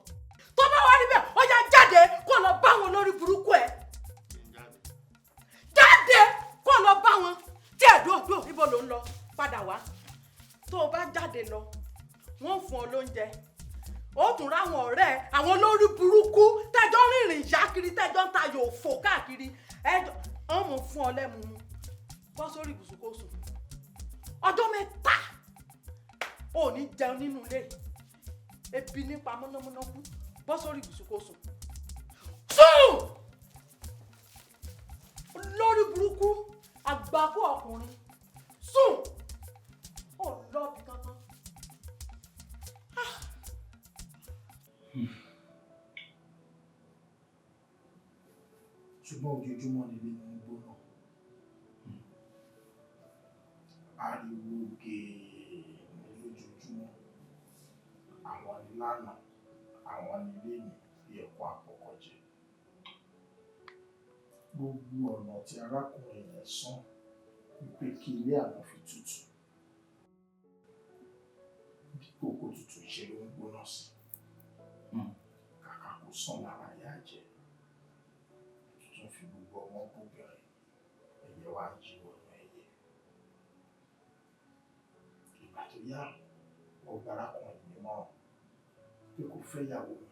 tó bá wá níbẹ̀ ó yá jáde kó lọ bá wọn lórí burúkú ẹ̀ jáde kó lọ bá wọn tí ẹ̀ dòdò níbo ló ń lọ padà wá tó o bá jáde lọ wọ́n fún ọ lóúnjẹ ó tún ráwọn ọ̀rẹ́ àwọn olórí burúkú tẹ́jọ́ rìnrìn ìṣákiri tẹ́jọ́ ń tayò òfò káàkiri ẹjọ́ wọ́n mọ̀ fún ọ lẹ́mu mu bọ́ sórí ibùsùn kó sùn ọjọ́ mẹ́ta ò ní jẹun nínú ilé ebi nípa mọ́nàmọ́ná kú bọ́ sórí ibùsùn kó sùn olórí burúkú àgbákò ọkùnrin sùn ó lọ́ọ̀bì kankan. ṣùgbọ́n ojoojúmọ́ nílé ní gbóná ariwo gèè lójoojúmọ́ àwọn nílànà àwọn nílé ní bí ẹ̀kọ́ àkọ́kọ́ jẹ gbogbo ọ̀nà tí arákùnrin yẹn sán wípé kí ilé àwọn fi tutù dípò kó tutù ṣe ló ń gbóná sí kàkà kó sàn lára yá jẹ tún fi gbogbo ọmọ bóbìnrin ẹyẹ wá jí wọnú ẹyẹ ìgbà tó yá ọgbà arákùnrin mi mọ pé kò fẹ́ yàwó mi.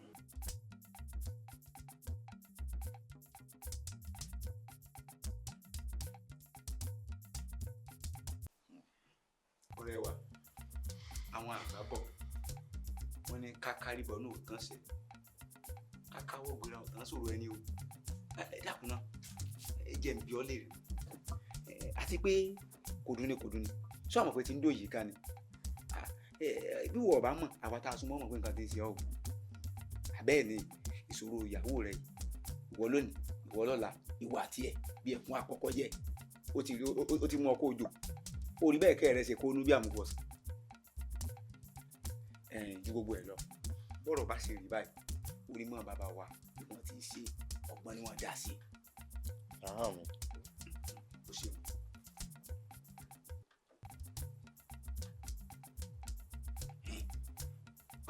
ọ̀rẹ́ wa àwọn àgbà bọ̀ wọ́n ní kákárìbọ̀ náà ò tán ṣe kákáwọ́ gbéra ò tán sọ̀rọ̀ ẹni o ẹ dákun náà ẹ jẹ́ n bi ọ́ léèrè àti pé kòdún ni sọ àmọ̀ pé ti ń dó yìí ká ni bí wọ́n bá mọ̀ àwa tá a súnmọ́ mọ̀ pé nǹkan ti ń ṣe ọ́ àbẹ́ẹ̀ ni ìṣòro ìyàwó rẹ̀ ìwọ lónìí ìwọ lọ́la ìwọ àti ẹ̀ bí ẹ̀kún àkọ́kọ́ yẹ ó ti mú ọkọ̀ òjò orí bẹ́ẹ̀ kẹ́ rẹ̀ ṣe kó nú bí àmúbọ̀sán ju gbogbo ẹ̀ lọ bọ́rọ̀ bá ṣe rí báyìí orí mọ́ bàbá wa bí wọ́n ti ṣe ọgbọ́n ni wọ́n dá sí. mi. ó ṣe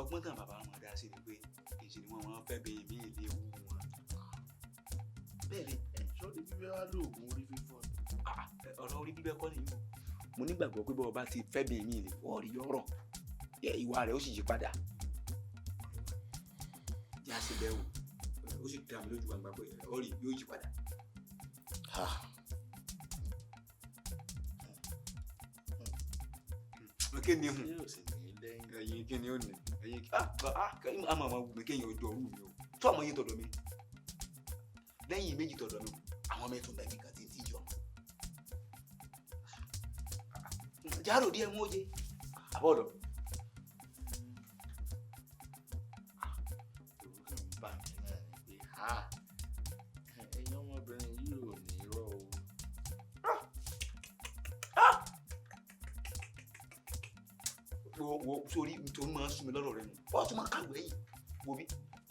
ọgbọ́n tán bàbá wọn dá sí ni pé èsì ni wọ́n fẹ́ bẹ èmi ìlé ewu wọn. bẹ́ẹ̀ ni sọ́ọ́dí bíbẹ́ wá lóògùn orí fífọ́ ni. ọ̀rọ̀ orí bíbẹ́ kọ́ nìyí o mo nígbàgbọ́ pé bọ́ọ̀ bá ti fẹ́ bẹ èmi ìlé wọ́ọ̀rì yọ̀rọ̀ ìwà rẹ̀ ó sì yí padà. Yá sí bẹ́ẹ̀ wò ó sì dá mi lójú gbangba pé ọ̀rì yóò yí padà. Kí ni hùn ẹyin kí ni ó ní ẹyin kí àmọ́ àwọn ọmọ kéèyàn ọjọ́ òru mi o tó àmọ́ yé tọ̀dọ̀ mi lẹ́yìn méjì tọ̀dọ̀ mi àwọn mẹ́tò bẹ́ẹ̀ nìkan ti ti jọ. Járò díẹ̀ mú oje àbọ̀dọ̀. ẹ̀yin ọmọbìnrin yìí ò ní irọ́ o. wo sórí nítorí máa ń sún mi lọ́rọ̀ rẹ nù wọ́n tún máa kàwé yìí wo bí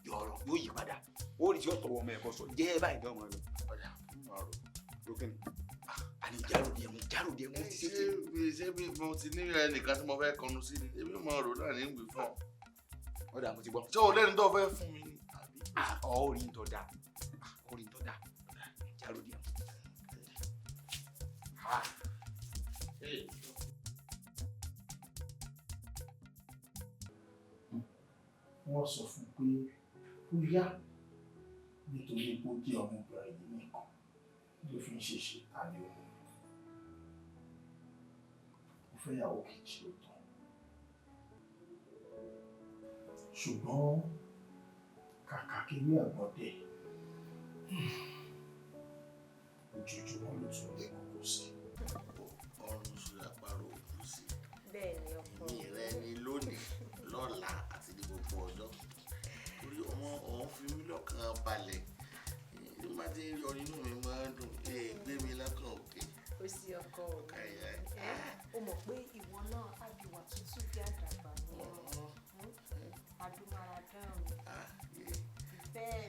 yọ̀ọ̀rọ̀ yóò yí padà ó rí tí ó tọwọ́ ọmọ ẹ̀kọ́ sọ jẹ́ báyìí dán ọmọ rẹ ọ̀dà lókè ni àní járò díẹ̀ mú ti ṣe ṣé bí mo ti ní ẹnìkan tí mo fẹ́ kọnu sí ni èmi mọ̀ ọ̀rọ̀ náà ní ìwé fún ọ. ọ̀dà mo ti gbọ́. ṣé o lẹ́ni tó fẹ́ fún mi ni. orí ń tọ́ da járò díẹ̀ wọ́n sọ fún pé ó yá nítorí pé ó jẹ́ ọmọbìnrin yìí nìkan ló fi ń ṣe ṣe tani òun. Ó fẹ́ yàwó kejì ó tán. Ṣùgbọ́n kàkà kéré àgbọ̀dẹ ojoojúmọ́ ló tún lé kókó sí. ọrùn sùn àparò òkú sí. bẹ́ẹ̀ ni ọkọ mi rẹ ni lónìí lọ́la àti ní gbogbo ọjọ́ torí ọmọ ọ̀hún fi mí lọ́kàn balẹ̀ ní má ti rí ọ nínú mi máa ń dùn gbé mi lọ́kàn òkè. ó sì ọkọ o mọ̀ pé ìwọ náà àbíwá tútù bí àdàbà ni adúmáradán mi bẹ́ẹ̀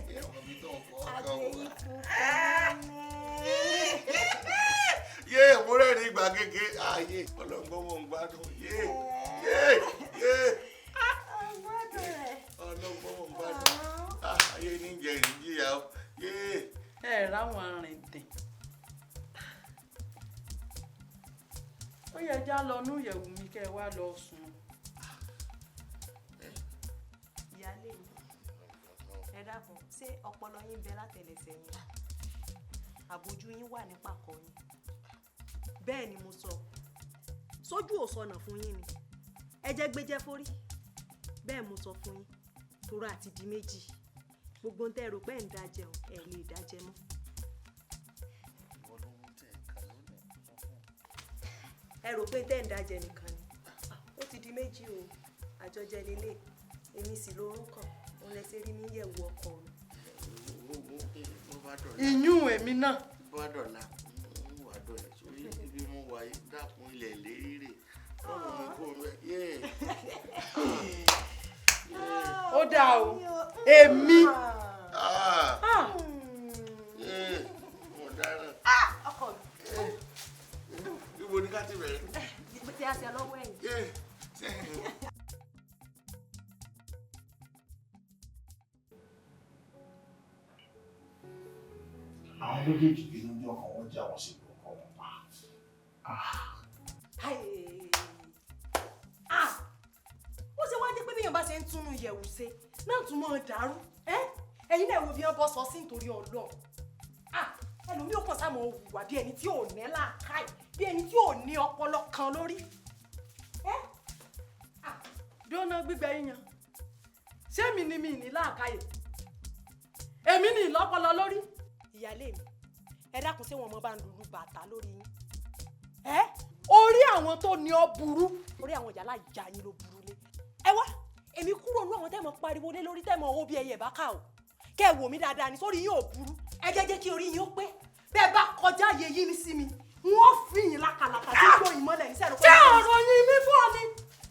ni ọmọ mi tó ń fọ́ ọkàn adé wá. ikú mo rẹ́ ní ìgbà kéke ààyè ọlọ́gbọ́n mọ̀ ń gbádùn ọlọ́gbọ́n mọ̀ ń gbádùn ààyè ní jẹ̀rìn jíyà ó. ẹ ráwọn arìndìn ó yẹ já lọ nú ìyẹ̀wù mi kẹ́ ẹ wá lọ sùn. ìyáálé mi ẹ dákun ṣé ọpọlọ yín bẹ látẹlẹsẹ̀ yín àbójú yín wà ní pàkọ́ yín bẹ́ẹ̀ ni mo sọ sójú ò sọnà fún yín ni ẹ jẹ́ gbéjẹ́ forí bẹ́ẹ̀ mo sọ fún yín torọ àti di méjì gbogbo ń tẹ́ rò pé ń dájẹ́ o ẹ lè dájẹ́ mọ́. ẹ rò pé tẹ́ ń dájẹ́ nìkan ni ó ti di méjì o àjọjẹ lélẹ̀ èmi sì lórún kàn òun lẹ ṣe rí mi yẹ̀wò ọkọ mi. ìyún èmi náà. bó bá dọ̀la ń wà dọ̀la sórí ibi mo wà yìí dákun ilẹ̀ lérè lọ́wọ́ mi kò rẹ̀ ó dáa o èmi. mo dáràn. ọkọ mi. ibo ni ká ti bẹ̀rẹ̀. ibi tí a ṣe lọ́wọ́ ẹ̀yìn. àwọn méjèèjì bínú ní ọkàn wọn jẹ́ àwọn sì lọ ọkọ wọn pa. ó ṣe wá jẹ́ pé bíyàn bá ṣe ń túnú ìyẹ̀wù ṣe náà tún mọ́ dàrú ẹ̀yin náà wo bí wọ́n bọ́ sọ sí nítorí Ọlọ́run ẹlòmíì ó kàn sáà mọ̀ hùwà bí ẹni tí ò ní làákàyè bí ẹni tí ò ní ọpọlọ kan lórí. dóná gbígbẹ yíyan ṣé mi ni mi ní làákàyè èmi ní ìlọ́pọlọ lórí. ìyáálé mi ẹ dákun ṣé wọn mọ bá ń lulu bàtà lórí yín. orí àwọn tó ní ọ burú. orí àwọn ìyá láyà yín ló burú lé. ẹ wá èmi kúrò ní àwọn tẹ́mọ̀ pariwo lé lórí tẹ́mọ̀ owó bí ẹyẹ bá kà ó kẹ́ ẹ wò mí dáadáa ní sórí yín ò burú ẹ jẹ́ kí orí yín ó pé bẹ́ẹ̀ bá kọjá yẹ yín ní sí mi wọ́n fi yín lákàlàkà tí kò ìmọ́lẹ̀ ní sẹ́nu. ṣé ọ̀rọ̀ yín mi fún ọ ni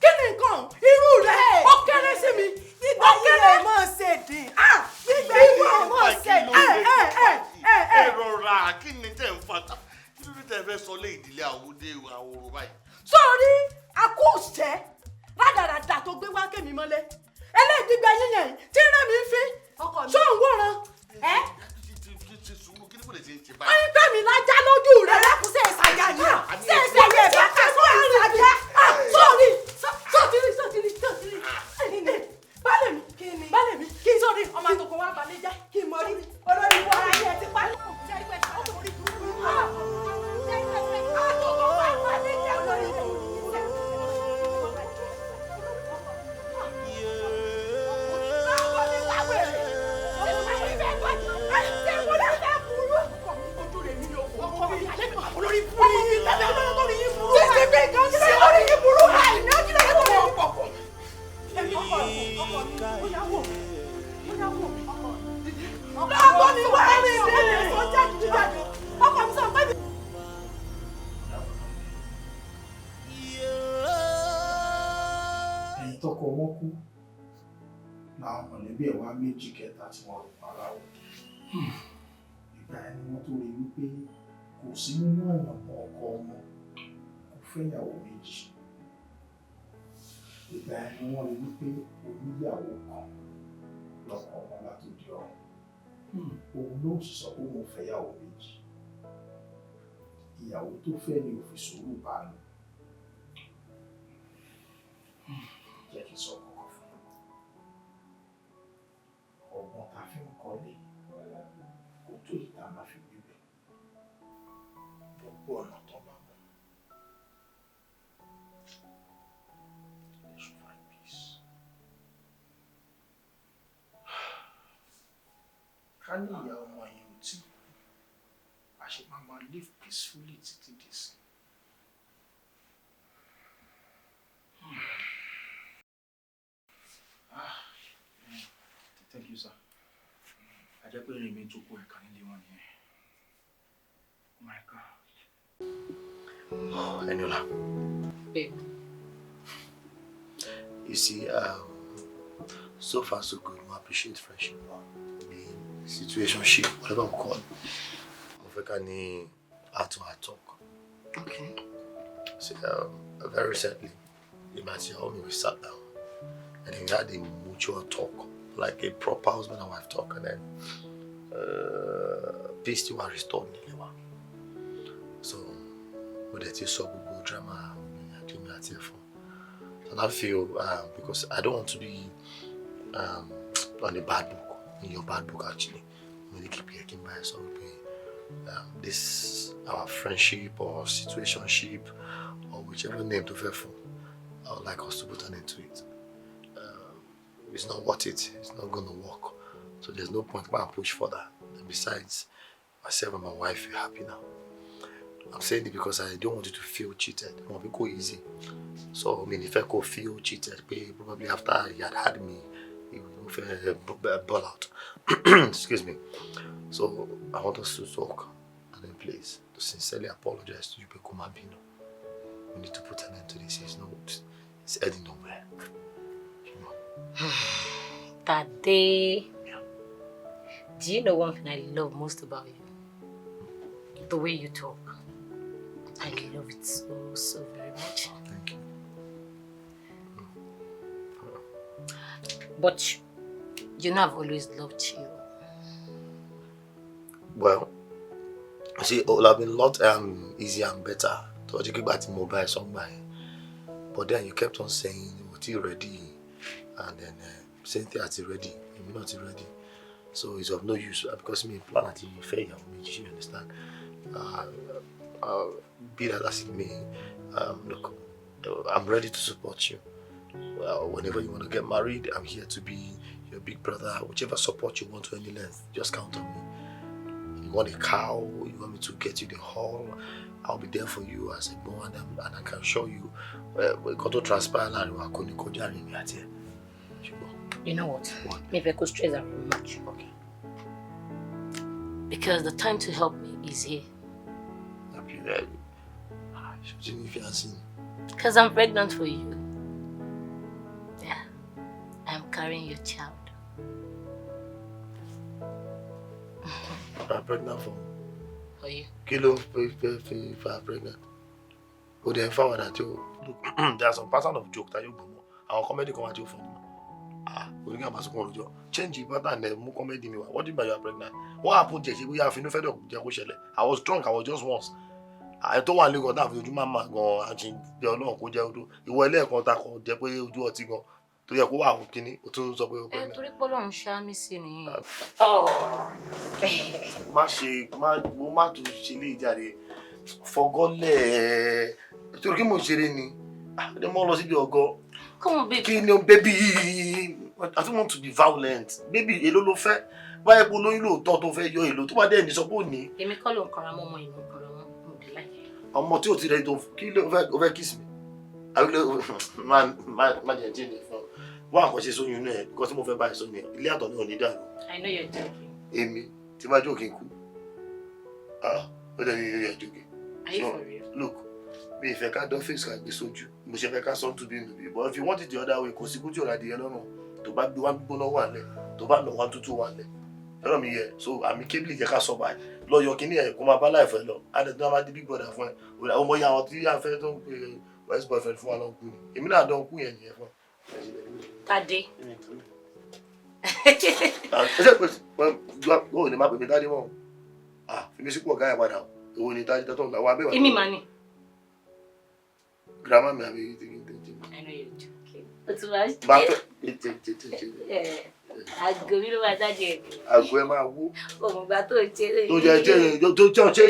kí ni nǹkan irú rẹ̀ ó kéré sí mi. gbígbà yín rẹ̀ mọ̀ ṣe dín gbígbà yín rẹ̀ mọ̀ ṣe dín. ẹ rọra kí ni tẹ̀ ń fa kí ló dé tẹ̀ fẹ́ sọ lé ìdílé àwòdé àwòrò báyìí. sórí akóòṣẹ́ rádaràdà tó gbé wá kémi mọ́lẹ̀ ẹlẹ́ẹ̀dígbà yíyan tí rẹ̀ mi fi ṣó ń wòran. ti sùúrù kí ni kò lè ṣe ń ṣe báyìí. ayé pẹ́ mi lájá lójú rẹ̀. ẹ̀rẹ́kùn sí ẹ̀sàjà yìí sí ẹ̀sàjà ẹ̀bá ká sórí ìsàjà sórí tọkọ wọn kú làwọn mọ̀lẹ́bí ẹ̀ wá méjì kẹta tí wọ́n rò para wọn. Ìgbà ẹni wọ́n tó rí wípé kò sí nínú àyànmọ́ ọkọ ọmọ kò fẹ́yàwó méjì. Ìgbà ẹni wọ́n rí wípé oníyàwó kan lọ́kọ ọmọ látòdì ọ̀run. Òun ló sì sọ pé òun fẹ́yàwó méjì. Ìyàwó tó fẹ́ ni òfin sùúrù bá lò. Jẹ́ kí n sọ kọ́kọ́ fún un. Ọgbọ́n ta fi ń kọ́lé kò tó ìta máa fi gbígbẹ́. Gbogbo ọ̀nà tó bá mọ̀. They should find peace. Ká ní ìyá ọmọ yẹn ò tí a ṣe máa live peacefully títí dì sí. Thank you, sir. I just put in to go. I can't leave one here. Oh my God. Oh, Eniola. Babe. You see, so far so good. We appreciate friendship. The situationship, whatever we call it. We can talk. Okay. See, very recently, we sat down and we had a mutual talk. Like a proper husband and wife talk, and then peace to restored. So, we did this drama. So I feel because I don't want to be on a bad book, in your bad book actually. I'm gonna keep hearing by so this our friendship or situationship or whichever name to for, I would like us to put an end to it. It's not worth it. It's not going to work. So there's no point why I push further. And besides, myself and my wife are happy now. I'm saying it because I don't want you to feel cheated. I want to go easy. So I mean, if I could feel cheated, probably after he had me, he would ball out. Excuse me. So I want us to talk and then please to sincerely apologize to you, Bekumabino. We need to put an end to this. It's heading nowhere. That day, do you know one thing I love most about you? The way you talk. I love it so very much. Thank you. But you know I've always loved you. Well, see, it would have been a lot easier and better to get back to mobile somewhere. But then you kept on saying, "What you ready?" And then saying that you're ready, you're not ready. So it's of no use because me plan at you fail, you understand? Be that as it may, look, I'm ready to support you. Whenever you want to get married, I'm here to be your big brother. Whichever support you want to any length, just count on me. You want a cow, you want me to get you the hall, I'll be there for you as a boy, and I can show you we got to transpire and you know what? Maybe I could stress that very much. Okay. Because the time to help me is here. Because I'm pregnant for you. Yeah. I'm carrying your child. I'm pregnant for you. Kilo if I'm pregnant. Oh, they found that you look. There's some pattern of joke that you go. Our comedy come at you for. We get mass control. Change the pattern and more comedy me. What do you mean you are pregnant? What happened? We have no fed up. I was drunk. I was just once. I don't want to go down with your mama go and change the Olorun ko je odo. Ìwọ ile kan ta ko je pé ojú ọtí gan. Tó yẹ kó wà fún kíní, ó tún sọ pé ó pregnant. Torí pé Ọlọ́run ṣá mi sí ni. Mo má tún ṣe lè jáde. Fogole. Torí kí mo ṣeré ni. Dem mo lọ sí bí ogo. Come on, baby. Kí baby. I don't want to be violent. Baby, èló ló fẹ́. Bá epo lóyún lóòótọ́ tó fẹ́ yọ èló tó bá dé ní sọ pé ó ní. Èmi kọ́ ló ń kọra mọ́ ọmọ ìlú kọra mọ́ mo dé láì. Ọmọ tí ò ti rẹ̀ tó kí ló fẹ́ kiss me. Má jẹ́ jíǹde fún ọ. Wọ́n àkọ́ṣe sóyún náà because tí mo fẹ́ bá ẹ sóyún ilé àtọ̀ ní òní dàrú. I know you're joking. Èmi tí bá jókè kú. Ó dẹ̀ ní you're joking. Are you for real? Look, mi ìfẹ́ ká dọ́fíìsì ká gbé sójú mo ṣe fẹ́ ká sọ tún bí mi bí but if you want it the other way kò sí kú tí ò rádìí ẹ lọ́nà tó bá gbé wá gbígbóná wà lẹ̀ tó bá lọ wá tútù wà lẹ̀ ẹ̀rọ mi yẹ so àmì kébìlì jẹ́ ká sọ báyìí lọ yọ kíní ẹ̀ kó máa bá láìfẹ́ lọ adẹ̀tún máa di big brother fún ẹ ọmọ yà wọn tí yà fẹ́ tó ń pe west boyfriend fún wa lọ kú ni èmi náà dán kú yẹn nìyẹn fún Tade. ṣe pé ó ní má pè mí Tade mọ́ fi mí sípò ọ̀gá ẹ̀ padà òun ni Tade tọ́tọ̀ làwọn abẹ́wà. Èmi mà ni. Grandma mi àbí I know you're joking. But to watch. Àgọ́ mi ló máa jáde. Àgọ́ ẹ máa wú. Òmùgbà tó ṣe. Tó jẹ́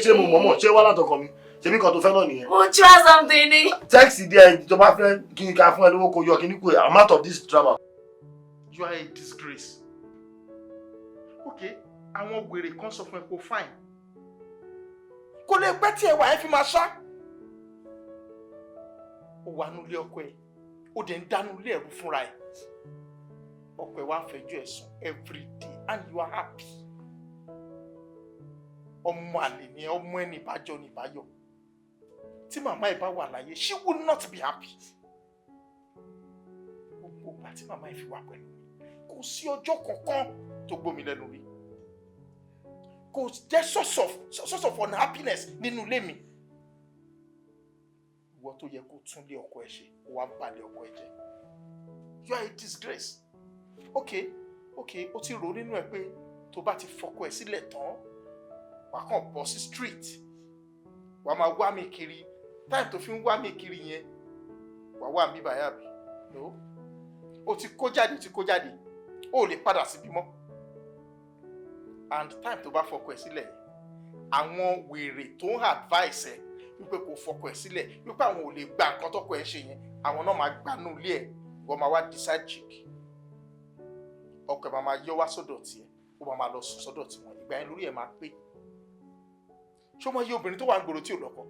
ṣé mo mọ̀mọ́ ṣé wá látọkọ mi ṣé bí kan tó fẹ́ náà nìyẹn. Mo try something ni. Text díẹ̀ tó bá fẹ́ kí n ká fún ẹ lówó kó yọ kí ní kú ẹ̀ I'm out of this drama. You are a disgrace. Okay, àwọn wèrè kan sọ fún ẹ kó fine. Kò lè pẹ́ tí ẹwà ẹ fi máa ṣá. Ó wà nílé ọkọ ẹ, ó dẹ̀ ń dánú ilé ẹ̀rú fúnra ẹ̀. Ọkọ ẹ wá fẹjọ́ ẹ sùn every day and you are happy. Ọmọ àlè ni ọmọ ẹni ìbájọ́ ni ìbáyọ̀. Tí màmá ẹ bá wà láyé, she will not be happy. Gbogbo ìgbà tí màmá ẹ fi wà pẹ̀lú mi, kò sí ọjọ́ kankan tó gbómi lẹ́nu rí. Kò jẹ́ source of unhappiness nínú ilé mi. Ìwọ tó yẹ kó tún lé ọkọ ẹ ṣe, ó wá balẹ̀ ọkọ ẹ jẹ́. You are a disgrace. Okay, ó ti rò nínú ẹ pé tó bá ti fọkọ ẹ sílẹ̀ tán, wà kàn bọ́ sí street. Wà máa wá mi kiri. Time tó fi ń wá mi kiri yẹn, wà wá mi báyà bí. No. Ó ti kó jáde. Ó lè padà síbí mọ́. And time tó bá fọkọ ẹ sílẹ̀, àwọn wèrè tó ń advice ẹ wípé kò fọkọ ẹ sílẹ̀, wípé àwọn ò lè gba nǹkan tọ́kọ ẹ ṣe yẹn, àwọn náà máa gbanú ilé ẹ, wọ́n máa wá decide chick. Ọkọ ẹ máa yọ wá sọ́dọ̀ tiẹ̀, ó máa lọ sùn sọ́dọ̀ tiwọn. Ìgbà yẹn lórí ẹ máa pé. Ṣé ọmọ yìí obìnrin tó wà ń gbòòrò tí ò lọ́kọ?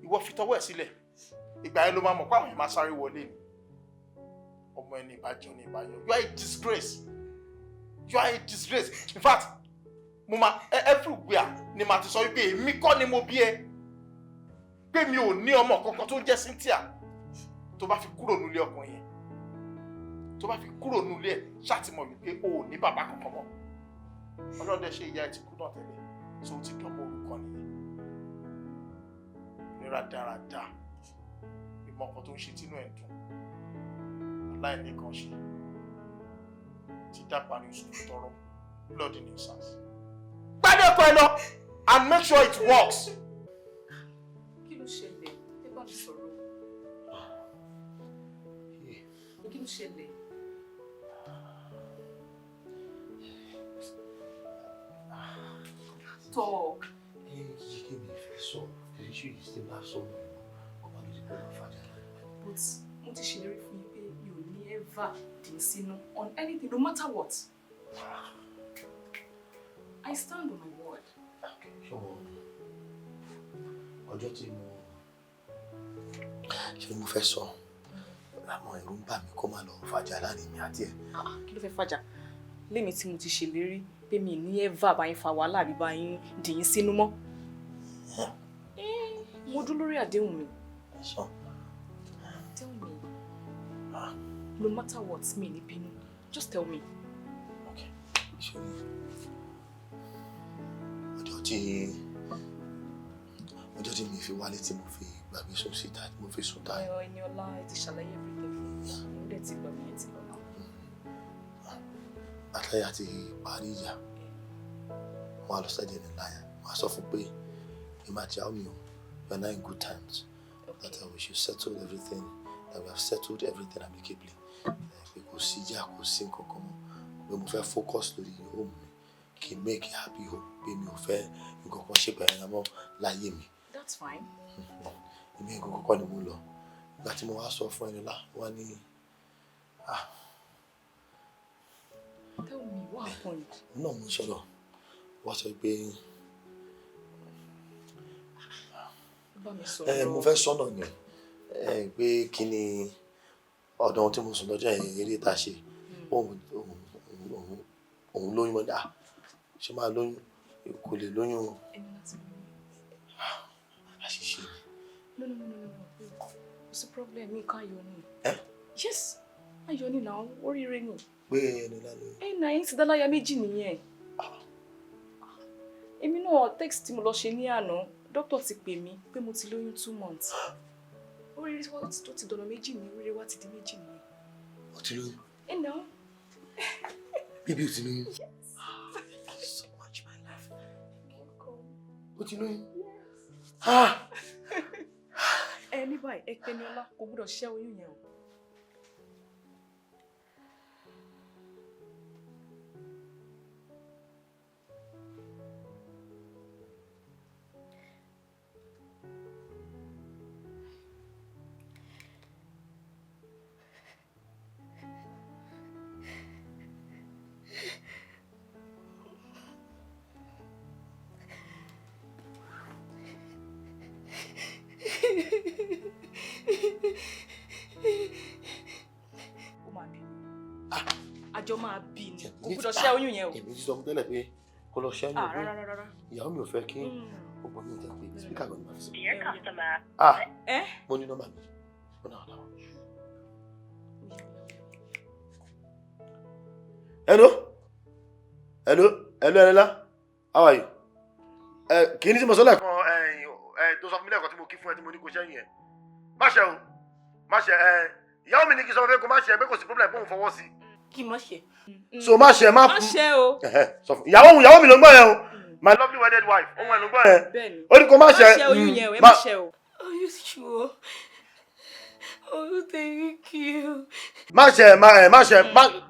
Ìwọ fi tọwọ́ ẹ̀ sílẹ̀. Ìgbà yẹn ló máa mọ̀ pé àwọn yẹn máa sáré wọlé ni. Ọmọ ẹni ìbájọ́ ni ìbáyọ̀. You are a disgrace. You are a disgrace. In fact, mo máa everywhere ni màá ti sọ wípé èmi kọ́ ni mo bí ẹ. Pé mi ò ní ọmọ kankan tó ń jẹ́ Cynthia. Tó bá fi kúrò nílé ọkùnrin yẹn. Tó bá fi kúrò nílé ẹ̀ ṣàtìmọ̀ wípé o ò ní bàbá kankan mọ́. Ọlọ́dẹ ṣe ìyá ẹ̀ ti kú náà tẹ́lẹ̀. So ó ti dọ̀bọ̀ orúkọ nìyẹn. Nira dáradára. Ìmọ̀ ọkọ̀ tó ń ṣe tínú ẹ̀ dùn. Aláìní kan ṣe. Ti dápa ní oṣù tó tọrọ. Bloody nuisance. Gbádé ọkọ ẹ lọ and make sure it works. Kí ló ṣẹlẹ̀? Ẹ bá mi sọ̀rọ̀. Kí ló ṣẹlẹ̀? Talk. But mo ti ṣèlérí fún yín pé mi ò ní ever dín sínú on anything no matter what. I stand on my word. Ọjọ́ tí mo fẹ́ sọ àmọ́ ẹ̀rù ń bà mí kó má lọ fàjà láàrin mi àti ẹ̀. Kí ló fẹ́ fàjà? Lémi tí mo ti ṣèlérí pé mi ní ever bá yín fa wàhálà àbí bá yín dì yín sínú mọ́. Mo dúró lórí àdéhùn mi. Tell me. No matter what, me ní bínú. Just tell me. Okay. Ọjọ́ tí mi fi wálé tí mo fi gbàgbé sùn síta tí mo fi sùn táyà. Ẹ̀rọ ẹni ọlá ẹ ti ṣàlàyé everything. Ó dẹ̀ ti lọ nìyẹn ti lọ náà. Àtàyà ti parí ìjà. Wọ́n á lọ sẹ́dẹ̀ ní láyà. Wọ́n á sọ fún pé ìmájà mi ò we are not in good times. Okay. That we should settle everything. That we have settled everything amicably. Pé kò sí ìjà kò sí nǹkan kan mọ́. Pé mo fẹ́ focus lórí home mi. Kí n make a happy home. Pé mi ò fẹ́ nǹkan kan ṣe pẹ̀lú ẹ̀yàn mọ́ láyé mi. That's fine. Ibi nǹkan kọ́kọ́ ni mo lọ. Ìgbà tí mo wá sọ fún ẹni lá, wọ́n ní Tell me what happened. No, mo sọ̀rọ̀. Wọ́n sọ pé mo fẹ́ sọ́nà ni pé kí ni ọ̀dọ̀ ohun tí mo sùn lọ́jọ́ yẹn eré tá a ṣe òun lóyún mọ́ dá ṣe máa lóyún kò lè lóyún àṣìṣe No. What's the problem? Mi kan ayọ̀ ni. Eh? Yes. Ayọ̀ ni now. Oríire ni. Pé Enola lóyún. Na yín ti dálaya méjì nìyẹn. Èmi náà text tí mo lọ ṣe ní àná. Doctor ti pè mí pé mo ti lóyún 2 months. Oríire tó ti dọ̀nà méjì ni, oríire wá ti di méjì nìyẹn. Ó ti lóyún. No. Baby, ó ti lóyún. Yes. Thank you so much, my love. Ó ti lóyún. Ní báyìí, ẹ pé ní ọlá kò gbọ́dọ̀ ṣẹ́ oyún yẹn o. Àjọ máa bí ni. Kò gbọ́dọ̀ ṣẹ́ oyún yẹn o. Èmi ti sọ fún tẹ́lẹ̀ pé kó lọ ṣẹ́ oyún. Rárá. Ìyàwó mi ò fẹ́ kí ọgbọ́n mi ò tẹ́ pé speaker gan ni màá fi sọ. Dear customer. Mo ní nọ́mbà mi. Mo náà dáwọ́. Hello, Enola. How are you? Kí ni tí mo sọ lẹ́ẹ̀kan tó sọ fún mi lẹ́ẹ̀kan tí mo kí fún ẹ tí mo ní kó ṣẹ́yìn ẹ̀. Má ṣe o. Má ṣe ìyàwó mi ní kí n sọ fún ẹ kó má ṣe pé kò sí problem bóun fọwọ́ sí. Kí má ṣe. So má ṣe má ṣe o. Ìyàwó mi ló ń gbọ́ yẹn o. My lovely wedded wife. Ohun ẹ̀ ló ń gbọ́ yẹn. Bẹ́ẹ̀ni. Ó ní kó má ṣe. Má ṣe oyún yẹn o, ẹ má ṣe o. Are you sure? Oh, thank you. Má ṣe.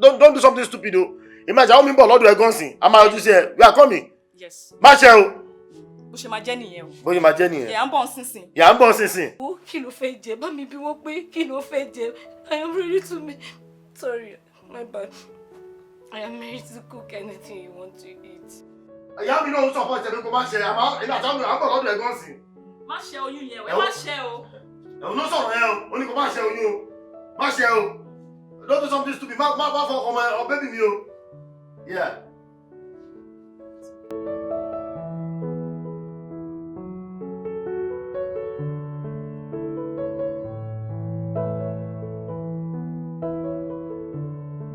Don't do something stupid o. Imagine àwọn mi ń bọ̀ lọ́dọ̀ ẹ̀ gan sìn. A máa ojú sí ẹ. We are coming. Yes. Má ṣe o. Bó ṣe máa jẹ́ nìyẹn o. Bó ṣe máa jẹ́ nìyẹn. Yà ń bọ̀ sínsìn. Yà ń bọ̀ sínsìn. Ó kí ló fẹ́ jẹ? Bá mi bí wọ́n pé kí ló fẹ́ jẹ? I am ready to make. Sorry, my bad. I am ready to cook anything you want to eat. Ìyá mi náà ń sọ fún ẹ̀jẹ̀ pé kó má ṣe. Àmọ́ èmi àti àwọn mi à ń bọ̀ lọ́dọ̀ ẹ̀ gan sìn. Má ṣe oyún yẹn o, ẹ má ṣe o. Ẹ̀wọ̀n ló sọ̀rọ̀ yẹn o. Ó ní kó má ṣe oyún o. Má ṣe o. Don't do something stupid. Má fọ ọkọ ọmọ baby mi o. Yeah.